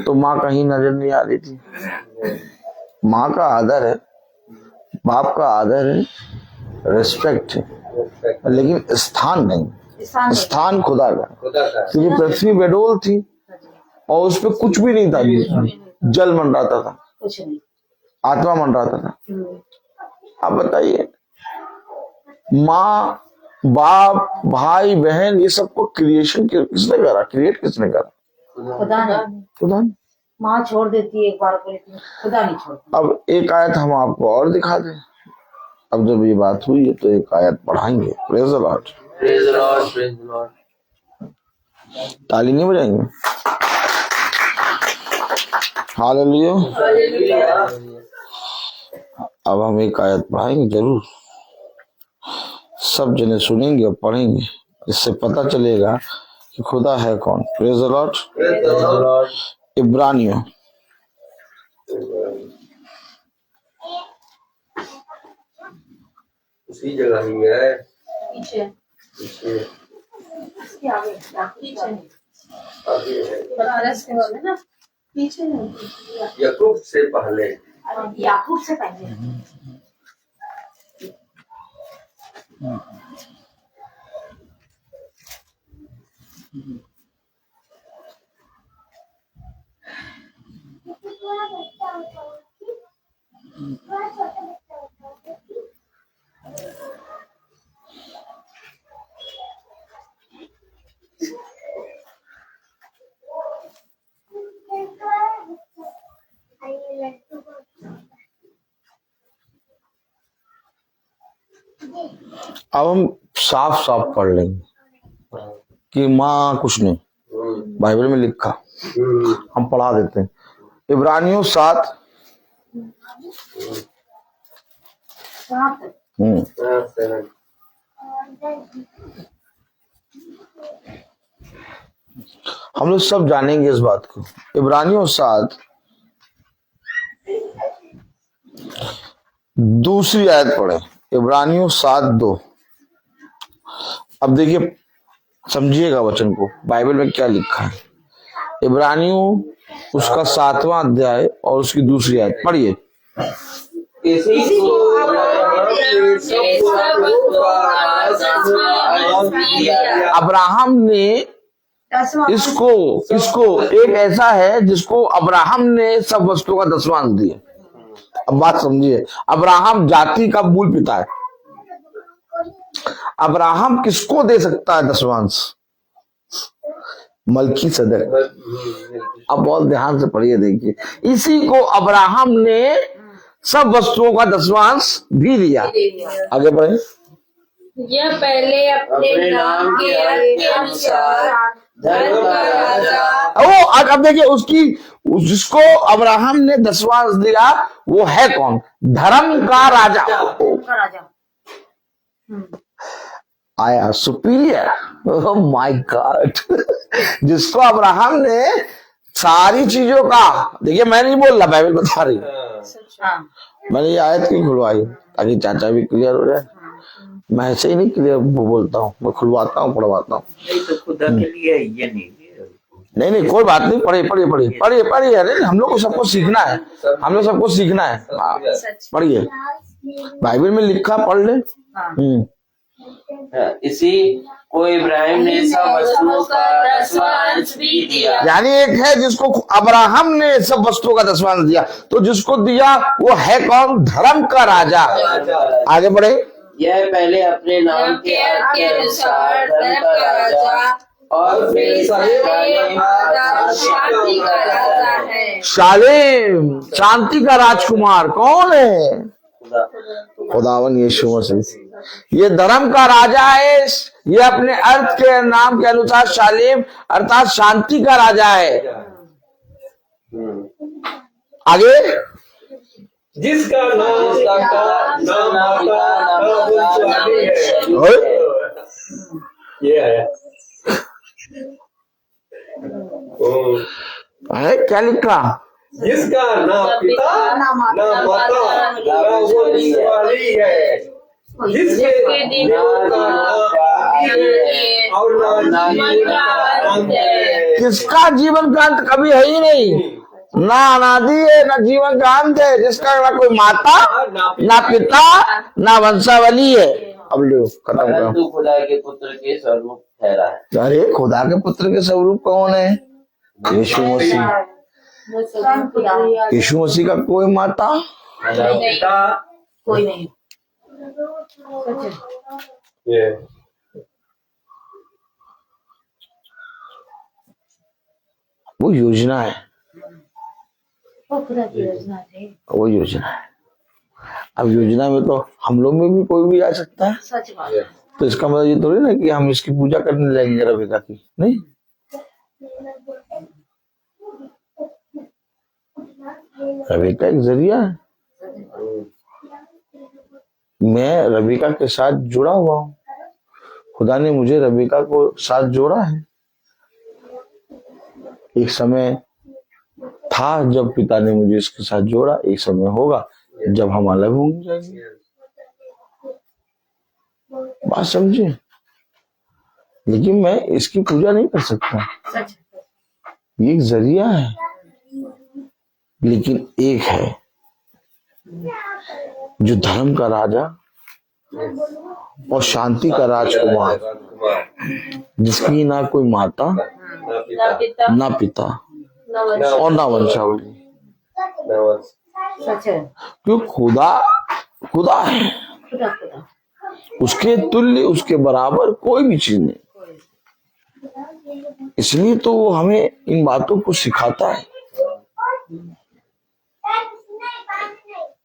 तो माँ कहीं नजर नहीं आ रही थी। माँ का आदर है, बाप का आदर है, रिस्पेक्ट है, लेकिन स्थान नहीं। स्थान खुदा का, खुदा का क्योंकि पृथ्वी बेडोल थी और उस पर कुछ भी नहीं था। जल मंडराता था, कुछ नहीं। आत्मा मंडराता था। आप बताइए, माँ बाप भाई बहन ये सबको क्रिएशन किसने करा, क्रिएट किसने करा? खुदा ने। खुदा ने। माँ छोड़ देती है एक बार को, लेकिन खुदा नहीं छोड़ता। अब एक आयत हम आपको और दिखा दें। अब जब ये बात हुई है तो एक आयत पढ़ाएंगे। Praise the lord. Praise the lord, praise the Lord. ताली नहीं बजाएंगे? हालेलुया। अब हम एक आयत पढ़ाएंगे, जरूर सब जने सुनेंगे और पढ़ेंगे, इससे पता चलेगा कि खुदा है कौन। Praise the lord. Praise the lord. इब्रानियों उसी जगह ही है, पीछे पीछे इसके आगे पीछे आगे है। बनारस के वाले ना, पीछे नहीं। याकूब से पहले। याकूब से पहले। अब हम साफ साफ पढ़ लेंगे कि माँ कुछ नहीं, बाइबल में लिखा, हम पढ़ा देते हैं। इब्रानियों 7 कहाँ तक? सेवन। हम लोग सब जानेंगे इस बात को। इब्रानियों 7 दूसरी आयत पढ़े। इब्रानियों 7:2। अब देखिए, समझिएगा वचन को, बाइबल में क्या लिखा है। इब्रानियों उसका 7वां अध्याय और उसकी दूसरी आयत पढ़िए। इसी को अब्राहम ने इसको एक ऐसा है जिसको अब्राहम ने सब वस्तुओं का दसवांश दिया। अब बात समझिए, अब्राहम जाति का मूल पिता है। अब्राहम किसको दे सकता है दसवांश? मलकीसदक। अब बहुत ध्यान से पढ़िए, देखिए, इसी को अब्राहम ने सब वस्तुओं का दसवांश भी दिया। आगे बढ़े। यह पहले अपने नाम के अर्थ के अनुसार धर्म का राजा। अब देखिए, जिसको अब्राहम ने दसवांश दिया वो है कौन? धर्म का राजा। आया सुपीरियर। Oh my God. जिसको अब्राहम ने सारी चीजों का, देखिए मैं नहीं बोल रहा, बाइबल बता रही। मैंने ये आयत क्यों खुलवाई? ताकि चाचा भी क्लियर हो जाए। मैं ऐसे ही नहीं क्लियर बोलता हूँ, मैं खुलवाता हूँ, पढ़वाता हूँ। तो खुदा के लिए ये नहीं, कोई बात नहीं। पढ़िए। अरे हम लोग को सबको सीखना है, हम लोग सबको सीखना है। पढ़िए, बाइबल में लिखा, पढ़ ले। इसी को इब्राहिम ने सब वस्तुओं का दसवांश भी दिया। यानी एक है जिसको अब्राहम ने सब वस्तुओं का दसवांश दिया, तो जिसको दिया वो है कौन? धर्म का राजा। आगे बढ़े। यह पहले अपने नाम के अर्थ के अनुसार धर्म का राजा और फिर शांति का राजा है। शालेम, शांति का राजकुमार कौन है? खुदावन यीशु मसीह। ये धर्म का राजा है। ये अपने अर्थ के नाम के अनुसार शालेम अर्थात शांति का राजा है। आगे। जिसका नाम ये है। क्या लिखा? जिसका ना पिता ना माता ना वो वाली है, जिसके दिलों का और ना जीवन है। किसका जीवन का अंत कभी है ही नहीं, ना अनादि है ना जीवन का अंत है, जिसका ना कोई माता ना पिता ना वंशावली है। अब लो खत्म करो। तू खुदा के पुत्र के स्वरूप ठहरा है। अरे खुदा के पुत्र के स्वरूप कौन है? यीशु मसीह। यीशु मसीह का कोई माता पिता कोई नहीं। वो योजना है, वो खुदा की योजना थी। वो योजना है। अब योजना में तो हम लोग में भी कोई भी आ सकता है। सच बात है। तो इसका मतलब ये थोड़ी ना कि हम इसकी पूजा करने लगेंगे रविका की, नहीं। रविका एक जरिया है। मैं रविका के साथ जुड़ा हुआ हूँ। खुदा ने मुझे रविका को साथ जोड़ा है। एक समय था जब पिता ने मुझे इसके साथ जोड़ा, एक समय होगा जब हम अलग हो जाएंगे। बात समझे? लेकिन मैं इसकी पूजा नहीं कर सकता। ये एक जरिया है, लेकिन एक है जो धर्म का राजा और शांति का राजकुमार, जिसकी ना कोई माता ना पिता और ना वंशावली। सच है। क्यों? खुदा है। उसके तुल्य, उसके बराबर कोई भी चीज नहीं। इसलिए तो वो हमें इन बातों को सिखाता है।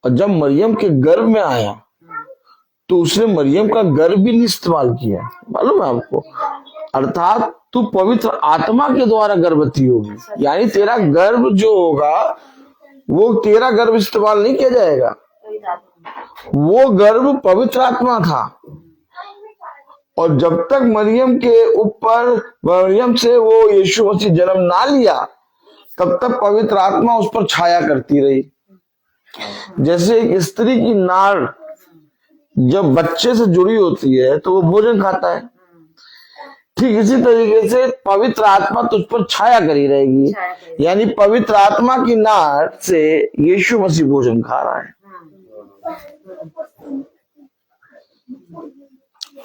और जब मरियम के गर्भ में आया तो उसने मरियम का गर्भ भी नहीं इस्तेमाल किया, मालूम है आपको। अर्थात तू पवित्र आत्मा के द्वारा गर्भवती होगी, यानी तेरा गर्भ जो होगा वो तेरा गर्भ इस्तेमाल नहीं किया जाएगा। वो गर्भ पवित्र आत्मा था, और जब तक मरियम के ऊपर, मरियम से वो यीशु मसीह जन्म ना लिया, तब तक पवित्र आत्मा उस पर छाया करती रही। जैसे एक स्त्री की नाड़ जब बच्चे से जुड़ी होती है तो वो भोजन खाता है, ठीक इसी तरीके से पवित्र आत्मा तुझ पर छाया करी रहेगी। यानी पवित्र आत्मा की नाड़ से यीशु मसीह भोजन खा रहा है।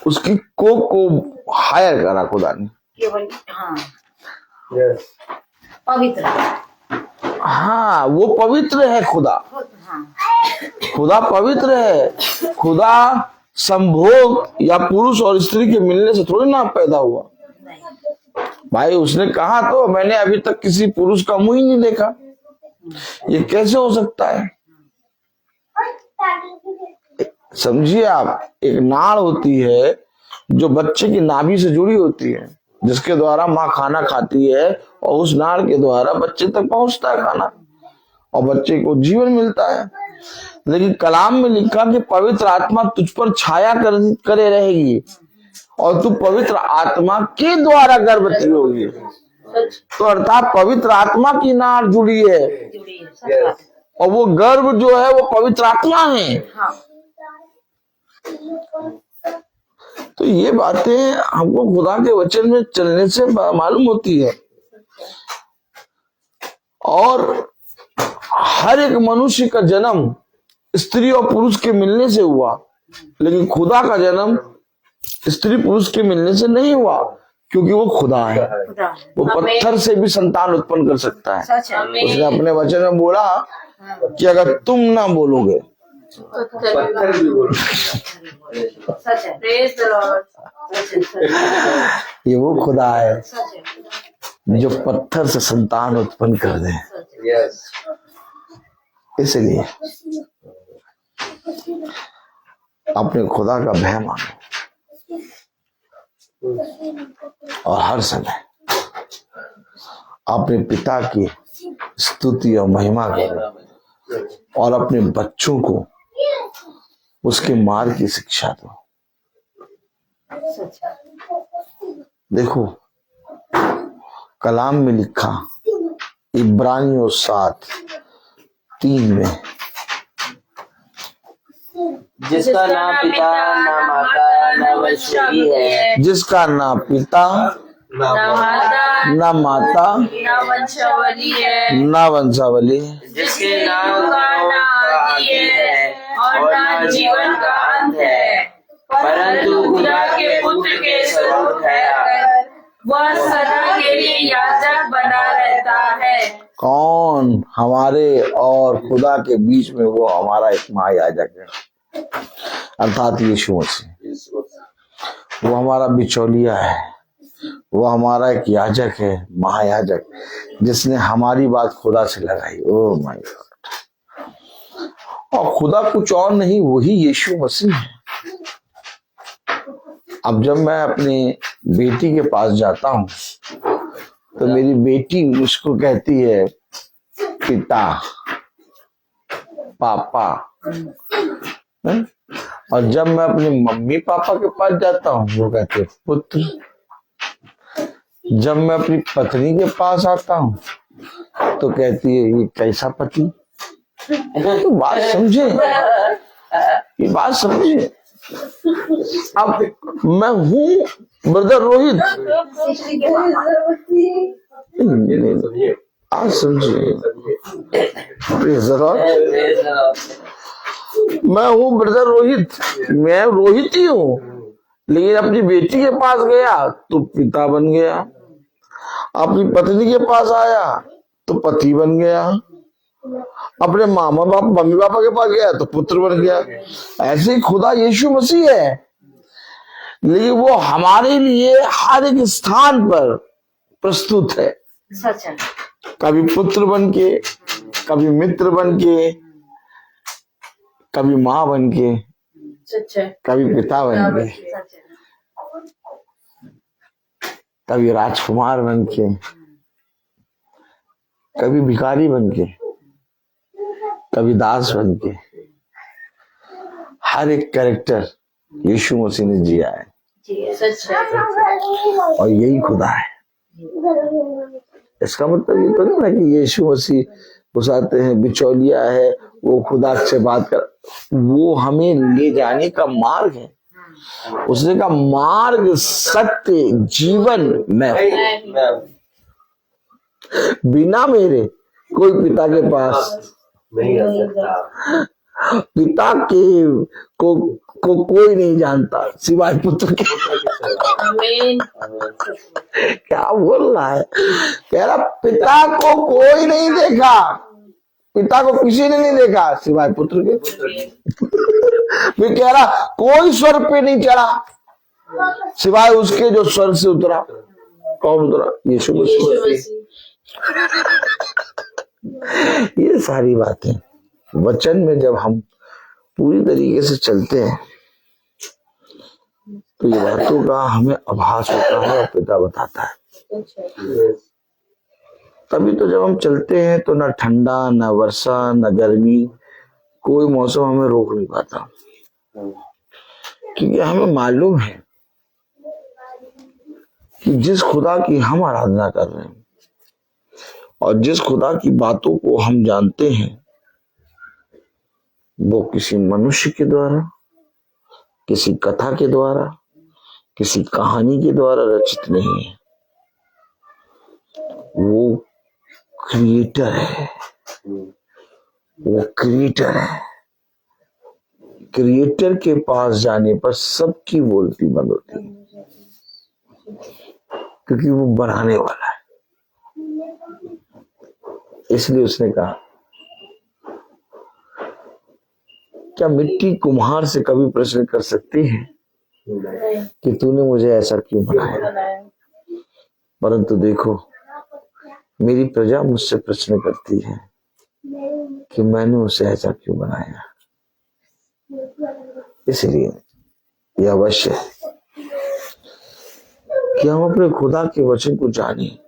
उसकी कोख को हायर करा खुदा ने। केवल हाँ Yes. पवित्र हाँ, वो पवित्र है खुदा। हाँ खुदा पवित्र है। खुदा संभोग या पुरुष और स्त्री के मिलने से थोड़ी ना पैदा हुआ भाई। उसने कहा तो मैंने अभी तक किसी पुरुष का मुंह ही नहीं देखा, ये कैसे हो सकता है? समझिए आप, एक नाड़ होती है जो बच्चे की नाभि से जुड़ी होती है, जिसके द्वारा माँ खाना खाती है, और उस नाड़ के द्वारा बच्चे तक पहुंचता है खाना, और बच्चे को जीवन मिलता है। लेकिन कलाम में लिखा कि पवित्र आत्मा तुझ पर छाया करे रहेगी, और तू पवित्र आत्मा के द्वारा गर्भवती होगी। तो अर्थात पवित्र आत्मा की नाड़ जुड़ी है, Yes. और वो गर्भ जो है वो पवित्र आत्मा है। हाँ तो ये बातें हमको खुदा के वचन में चलने से मालूम होती है। और हर एक मनुष्य का जन्म स्त्री और पुरुष के मिलने से हुआ, लेकिन खुदा का जन्म स्त्री पुरुष के मिलने से नहीं हुआ, क्योंकि वो खुदा है। खुदा वो पत्थर से भी संतान उत्पन्न कर सकता है। सच है उसने अपने वचन में बोला कि अगर तुम ना बोलोगे, पत्थर भी बोलो। सच है Praise the Lord. सच है ये वो खुदा है सच है जो पत्थर से संतान उत्पन्न कर दे। Yes. इसलिए अपने खुदा का भय मानो, और हर समय अपने पिता की स्तुति और महिमा करो, और अपने बच्चों को उसके मार्ग की शिक्षा दो। सच है देखो, कलाम में लिखा इब्रानियों 7:3 में, जिसका ना पिता ना माता ना वंशवाली है, जिसका ना पिता ना माता ना माता ना वंशावली है, ना वंशावली, जिसके नाम का ना आदि है और ना जीवन का अंत है, परंतु खुदा के पुत्र के स्वरूप है, वह सदा के लिए याजक बना रहता है। कौन? हमारे और खुदा के बीच में वो हमारा एक महायाजक है, अर्थात यीशु मसीह। वो हमारा बिचौलिया है, वो हमारा एक याजक है, महायाजक, जिसने हमारी बात खुदा से लगाई। Oh my God! और खुदा कुछ और नहीं, वही यीशु मसीह है। अब जब मैं अपनी बेटी के पास जाता हूँ तो मेरी बेटी उसको कहती है पिता, पापा, है? और जब मैं अपने मम्मी पापा के पास जाता हूँ वो कहते हैं पुत्र। जब मैं अपनी पत्नी के पास आता हूँ तो कहती है ये कैसा पति। तो बात समझे, ये बात समझे। अब मैं हूँ ब्रदर रोहित, आज समझिए, प्रेज़ द लॉर्ड। मैं हूँ ब्रदर रोहित, मैं रोहित ही हूँ, लेकिन अपनी बेटी के पास गया तो पिता बन गया, अपनी पत्नी के पास आया तो पति बन गया, अपने मामा बाप मम्मी पापा के पास गया तो पुत्र बन गया। ऐसे ही खुदा यीशु मसीह है, लेकिन वो हमारे लिए हर एक स्थान पर प्रस्तुत है। सच है कभी पुत्र बन के, कभी मित्र बन के, कभी माँ बन के, सच है कभी पिता बन के, सच है कभी राजकुमार बन के, कभी भिखारी बन के। कभी दास बन के, हर एक कैरेक्टर यीशु मसीह ने जिया है सच है। और यही खुदा है। इसका मतलब ये तो नहीं ना कि यीशु मसीह उसाते हैं, बिचौलिया है, वो खुदा से बात कर, वो हमें ले जाने का मार्ग है। उसने का मार्ग सत्य जीवन में बिना मेरे कोई पिता के पास नहीं आ सकता। पिता के को कोई नहीं जानता सिवाय पुत्र के। आमीन। क्या बोल रहा है? कह रहा पिता को कोई नहीं देखा, पिता को किसी ने नहीं देखा सिवाय पुत्र के। फिर कह रहा कोई स्वर्ग पे नहीं चढ़ा सिवाय उसके जो स्वर्ग से उतरा। कौन उतरा? यीशु मसीह। ये सारी बातें वचन में जब हम पूरी तरीके से चलते हैं तो ये बातों का हमें आभास होता है और पिता बताता है। तभी तो जब हम चलते हैं तो न ठंडा, न वर्षा, न गर्मी, कोई मौसम हमें रोक नहीं पाता, क्योंकि हमें मालूम है कि जिस खुदा की हम आराधना कर रहे हैं और जिस खुदा की बातों को हम जानते हैं वो किसी मनुष्य के द्वारा, किसी कथा के द्वारा, किसी कहानी के द्वारा रचित नहीं है। वो क्रिएटर है, वो क्रिएटर है। क्रिएटर के पास जाने पर सबकी बोलती बंद होती है, क्योंकि वो बनाने वाला है। इसलिए उसने कहा क्या मिट्टी कुम्हार से कभी प्रश्न कर सकती है कि तूने मुझे ऐसा क्यों बनाया? परंतु देखो मेरी प्रजा मुझसे प्रश्न करती है कि मैंने उसे ऐसा क्यों बनाया। इसलिए यह अवश्य है कि हम अपने खुदा के वचन को जानें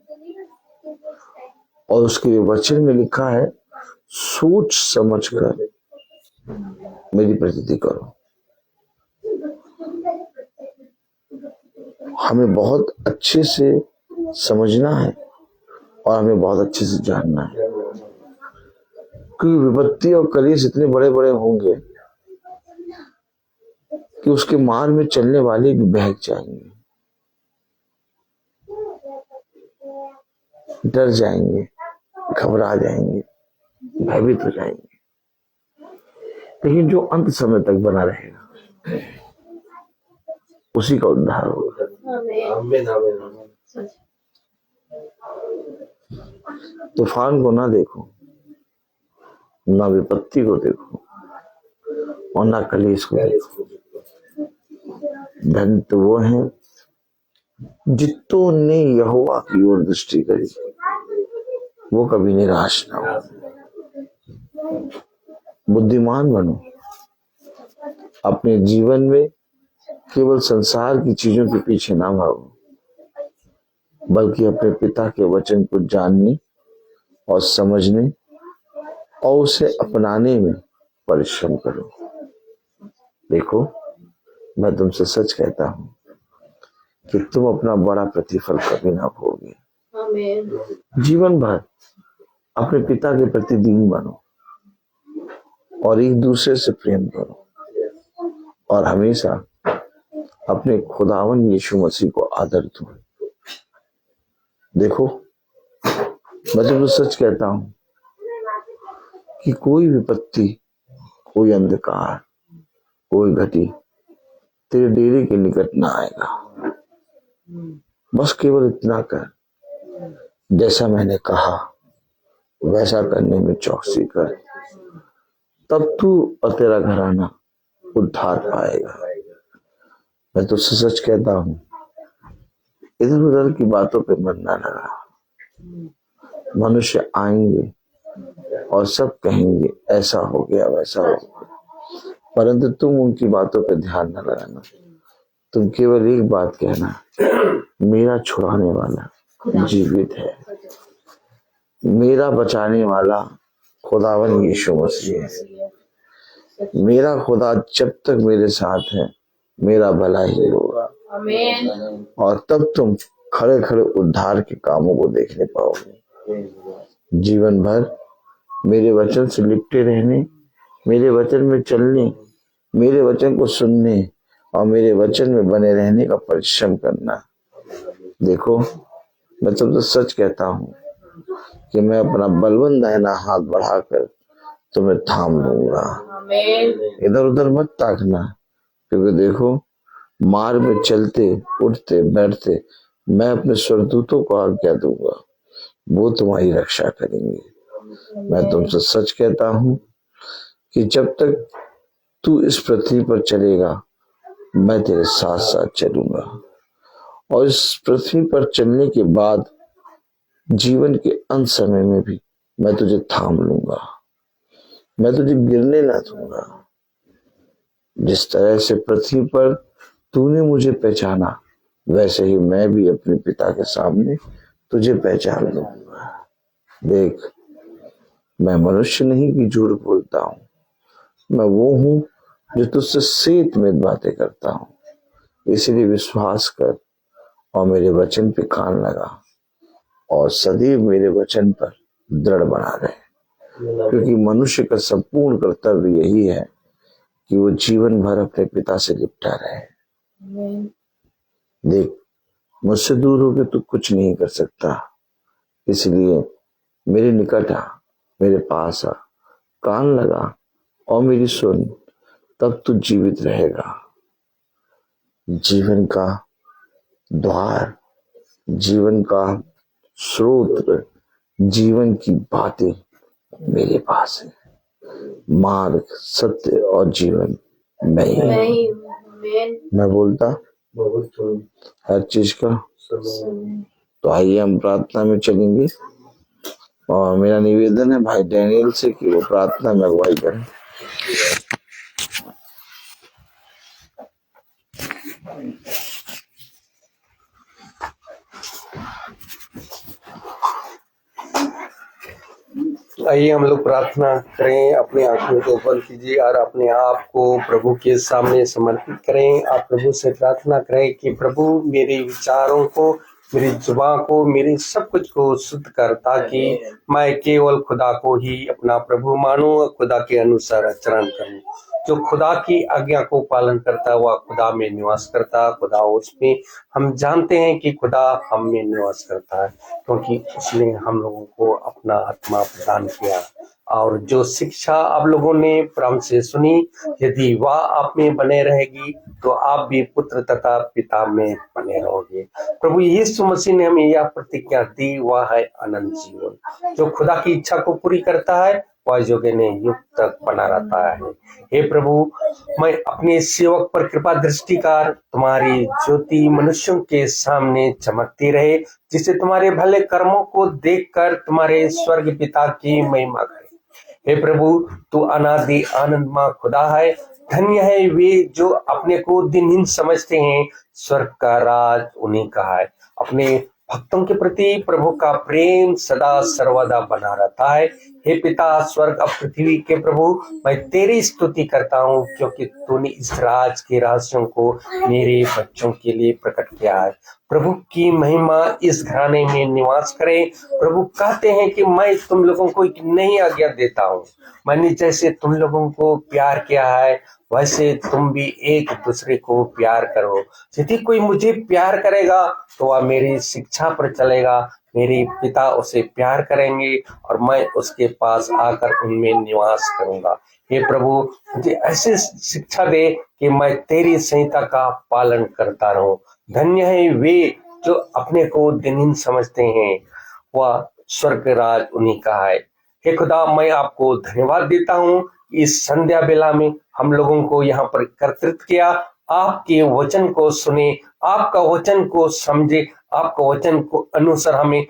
और उसके वचन में लिखा है सोच समझ कर मेरी प्रतीति करो। हमें बहुत अच्छे से समझना है और हमें बहुत अच्छे से जानना है, क्योंकि विपत्ति और कलेश इतने बड़े बड़े होंगे कि उसके मार्ग में चलने वाले भी बहक जाएंगे, डर जाएंगे, घबरा जाएंगे, भयभीत हो जाएंगे। लेकिन जो अंत समय तक बना रहेगा उसी का उद्धार होगा। तूफान को ना देखो, ना विपत्ति को देखो और ना कलेश को देखो। धन तो वो है जितों ने यहोवा की ओर दृष्टि करी, वो कभी निराश ना हो। बुद्धिमान बनो, अपने जीवन में केवल संसार की चीजों के पीछे ना भागो, बल्कि अपने पिता के वचन को जानने और समझने और उसे अपनाने में परिश्रम करो। देखो मैं तुमसे सच कहता हूं कि तुम अपना बड़ा प्रतिफल कभी ना पाओगे। जीवन भर अपने पिता के प्रति दीन बनो और एक दूसरे से प्रेम करो और हमेशा अपने खुदावन यीशु मसीह को आदर दो। देखो मैं तुमसे सच कहता हूं कि कोई विपत्ति, कोई अंधकार, कोई घटी तेरे डेरे के निकट ना आएगा। बस केवल इतना कर, जैसा मैंने कहा वैसा करने में चौकसी कर, तब तू और तेरा घराना उद्धार पाएगा। मैं तुझसे सच कहता हूं, इधर उधर की बातों पे मन ना लगा। मनुष्य आएंगे और सब कहेंगे ऐसा हो गया, वैसा हो गया, परंतु तुम उनकी बातों पे ध्यान न लगाना। तुम केवल एक बात कहना, मेरा छुड़ाने वाला जीवित है, मेरा बचाने वाला खुदावन यीशु मसीह है। मेरा खुदा जब तक मेरे साथ है मेरा भला ही होगा, और तब तुम खड़े खड़े उद्धार के कामों को देखने पाओगे। जीवन भर मेरे वचन से लिपटे रहने, मेरे वचन में चलने, मेरे वचन को सुनने और मेरे वचन में बने रहने का परिश्रम करना। देखो, मैं तुमसे सच कहता हूँ कि मैं अपना बलवंत दाहिना हाथ बढ़ाकर तुम्हें थाम लूंगा। इधर उधर मत ताकना, क्योंकि देखो, मार्ग में चलते उठते बैठते मैं अपने स्वर्गदूतों को आज्ञा दूंगा, वो तुम्हारी रक्षा करेंगे। मैं तुमसे सच कहता हूँ कि जब तक तू इस पृथ्वी पर चलेगा मैं तेरे साथ साथ चलूंगा, और इस पृथ्वी पर चलने के बाद जीवन के अंत समय में भी मैं तुझे थाम लूंगा, मैं तुझे गिरने ना दूंगा। जिस तरह से पृथ्वी पर तूने मुझे पहचाना, वैसे ही मैं भी अपने पिता के सामने तुझे पहचान लूंगा। देख, मैं मनुष्य नहीं कि झूठ बोलता हूँ, मैं वो हूँ जो तुझसे सेत में बातें करता हूँ। इसलिए विश्वास कर और मेरे वचन पे कान लगा, और सदैव मेरे वचन पर दृढ़ बना रहे, क्योंकि मनुष्य का संपूर्ण कर्तव्य यही है कि वो जीवन भर अपने पिता से लिपटा रहे। देख, मुझसे दूर होकर तू कुछ नहीं कर सकता, इसलिए मेरे निकट आ, मेरे पास आ, कान लगा और मेरी सुन, तब तू जीवित रहेगा। जीवन का द्वार, जीवन का स्रोत, जीवन की बातें मेरे पास है। मार्ग, सत्य और जीवन मैं ही हूं। मैं बोलता हर चीज का। तो आइए हम प्रार्थना में चलेंगे, और मेरा निवेदन है भाई डैनियल से कि वो प्रार्थना में अगुवाई करें। आइए हम लोग प्रार्थना करें, अपनी आंखों को बंद कीजिए और अपने आप को प्रभु के सामने समर्पित करें। आप प्रभु से प्रार्थना करें कि प्रभु मेरे विचारों को, मेरी जुबान को, मेरे सब कुछ को शुद्ध कर, ताकि मैं केवल खुदा को ही अपना प्रभु मानूं और खुदा के अनुसार आचरण करूं। जो खुदा की आज्ञा को पालन करता है वह खुदा में निवास करता है, खुदा उसमें। हम जानते हैं कि खुदा हम में निवास करता है, क्योंकि उसने हम लोगों को अपना आत्मा प्रदान किया। और जो शिक्षा आप लोगों ने परम से सुनी, यदि वह आप में बने रहेगी तो आप भी पुत्र तथा पिता में बने रहोगे। प्रभु यीशु मसीह ने हमें यह प्रतिज्ञा दी, वह है अनंत जीवन। जो खुदा की इच्छा को पूरी करता है वह योग्य ने युग तक बना रहता है। हे प्रभु, मैं अपने सेवक पर कृपा दृष्टि कर, तुम्हारी ज्योति मनुष्यों के सामने चमकती रहे, जिससे तुम्हारे भले कर्मों को देखकर तुम्हारे स्वर्ग पिता की महिमा करे। हे प्रभु, तू अनादि आनंदमय खुदा है। धन्य है वे जो अपने को दिनहीन समझते हैं, स्वर्ग का राज उन्हीं का है। अपने भक्तों के प्रति प्रभु का प्रेम सदा सर्वदा बना रहता है। हे पिता स्वर्ग और पृथ्वी के प्रभु, मैं तेरी स्तुति करता हूँ, क्योंकि तूने इस राज के रहस्यों को मेरे बच्चों के लिए प्रकट किया है। प्रभु की महिमा इस घराने में निवास करे। प्रभु कहते हैं कि मैं तुम लोगों को एक नई आज्ञा देता हूँ, मैंने जैसे तुम लोगों को प्यार किया है वैसे तुम भी एक दूसरे को प्यार करो। यदि कोई मुझे प्यार करेगा तो वह मेरी शिक्षा पर चलेगा, मेरे पिता उसे प्यार करेंगे और मैं उसके पास आकर उनमें निवास करूंगा। हे प्रभु, मुझे ऐसी शिक्षा दे कि मैं तेरी संहिता का पालन करता रहूं। धन्य है वे जो अपने को दिनहीन समझते हैं, वह स्वर्ग राज उन्हीं का है। हे खुदा, मैं आपको धन्यवाद देता हूँ, इस संध्या बेला में हम लोगों को यहाँ पर एकत्रित किया। आपके वचन को सुने, आपका वचन को समझे, आपका वचन को अनुसार हमें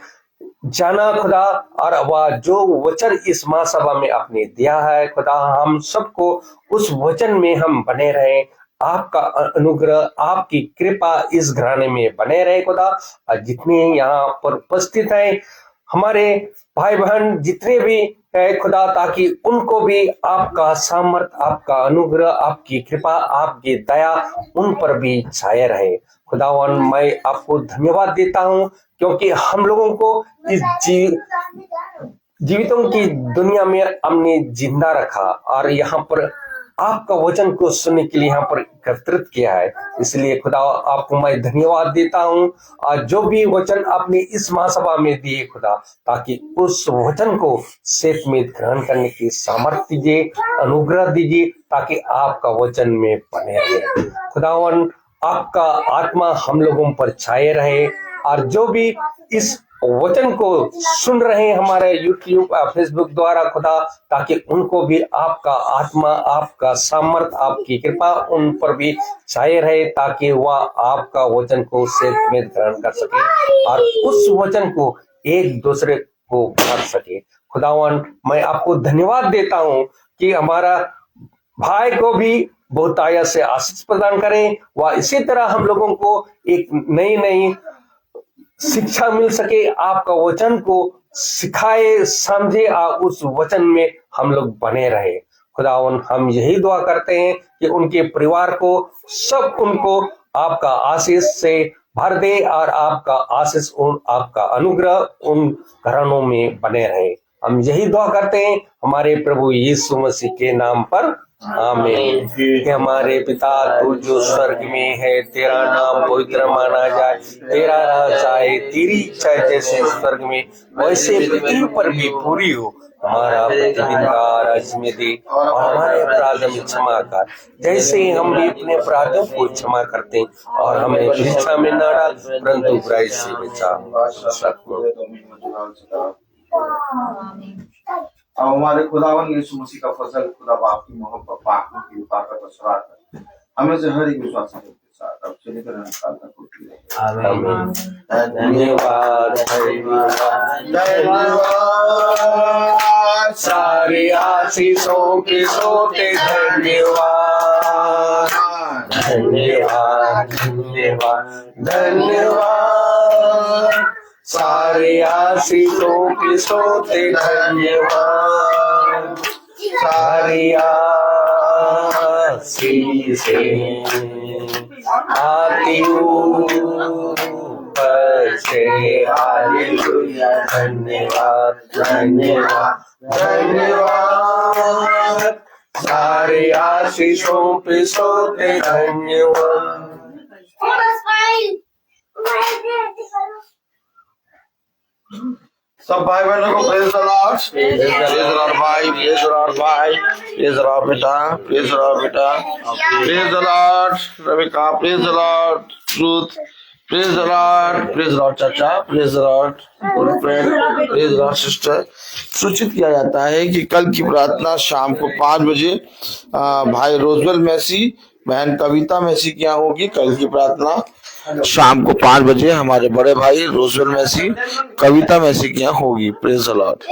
जाना खुदा, और वह जो वचन इस महासभा में आपने दिया है खुदा, हम सबको उस वचन में हम बने रहे। आपका अनुग्रह, आपकी कृपा इस घराने में बने रहे खुदा। और जितने यहाँ पर उपस्थित हैं, हमारे भाई बहन जितने भी है खुदा, ताकि उनको भी आपका सामर्थ, आपका अनुग्रह, आपकी कृपा, आपकी दया उन पर भी छाया रहे। खुदावन मैं आपको धन्यवाद देता हूँ, क्योंकि हम लोगों को इस जीवितों की दुनिया में हमने जिंदा रखा और यहाँ पर आपका वचन को सुनने के लिए यहाँ पर एकत्रित किया है। इसलिए खुदा आपको मैं धन्यवाद देता हूँ। और जो भी वचन आपने इस महासभा में दिए खुदा, ताकि उस वचन को सेत में ग्रहण करने की सामर्थ्य दीजिए, अनुग्रह दीजिए, ताकि आपका वचन में बने रहे। खुदावन आपका आत्मा हम लोगों पर छाए रहे, और जो भी इस वचन को सुन रहे हैं हमारे यूट्यूब फेसबुक द्वारा खुदा, ताकि उनको भी आपका आत्मा, आपका सामर्थ, आपकी कृपा उन पर भी छाए रहे, ताकि वह आपका वचन को सेत में ग्रहण कर सके और उस वचन को एक दूसरे को बांट सके। खुदावन मैं आपको धन्यवाद देता हूँ कि हमारा भाई को भी बहुत आया से आशीष प्रदान करें, वह इसी तरह हम लोगों को एक नई नई शिक्षा मिल सके, आपका वचन को सिखाए, समझे और उस वचन में हम लोग बने रहे। खुदावन हम यही दुआ करते हैं कि उनके परिवार को सब उनको आपका आशीष से भर दे और आपका आशीष आपका अनुग्रह उन घरानों में बने रहे। हम यही दुआ करते हैं हमारे प्रभु यीशु मसीह के नाम पर, आमीन। कि हमारे पिता तू जो स्वर्ग में है, तेरा नाम पवित्र माना जाए, तेरा राज आए, तेरी इच्छा जैसे स्वर्ग में वैसे पृथ्वी पर भी पूरी हो। हमारा प्रतिदिन का आज में दे और हमारे अपराध में क्षमा कर, जैसे हम भी अपने अपराधों को क्षमा करते हैं, और हमें परीक्षा में न डाल परंतु बुराई से बचा। और हमारे खुदावन यीशु मसीह का फजल, खुदा बाप की मोहब्बत, पाक की कृपा का बसरात हमें से हर एक विश्वासी के साथ अब से लेकर काल तक होती रहे। आमीन। धन्यवाद, धन्यवाद, सारी आशीषों के सोते धन्यवाद, धन्यवाद, धन्यवाद, धन्यवाद, सारे आशीषों के सोते धन्यवाद, सारी आशीषें आती ऊपर से, हालेलुया। धन्यवाद, धन्यवाद, धन्यवाद, सारे आशीषों पे सोते धन्यवाद। सब भाई बहनों को praise the lord, praise the lord भाई, प्रेज द लॉर्ड भाई, प्रेज द लॉर्ड बेटा, प्रेज द लॉर्ड बेटा, praise the lord Ravika, praise the lord truth, praise the lord चाचा, praise the lord friend, praise the lord sister. सूचित किया जाता है कि कल की प्रार्थना शाम को 5 बजे भाई रोजवेल मैसी, बहन कविता मैसी की यहाँ होगी। कल की प्रार्थना शाम को 5 बजे हमारे बड़े भाई रोजवेल मैसी, कविता मैसी की यहाँ होगी। Praise the Lord.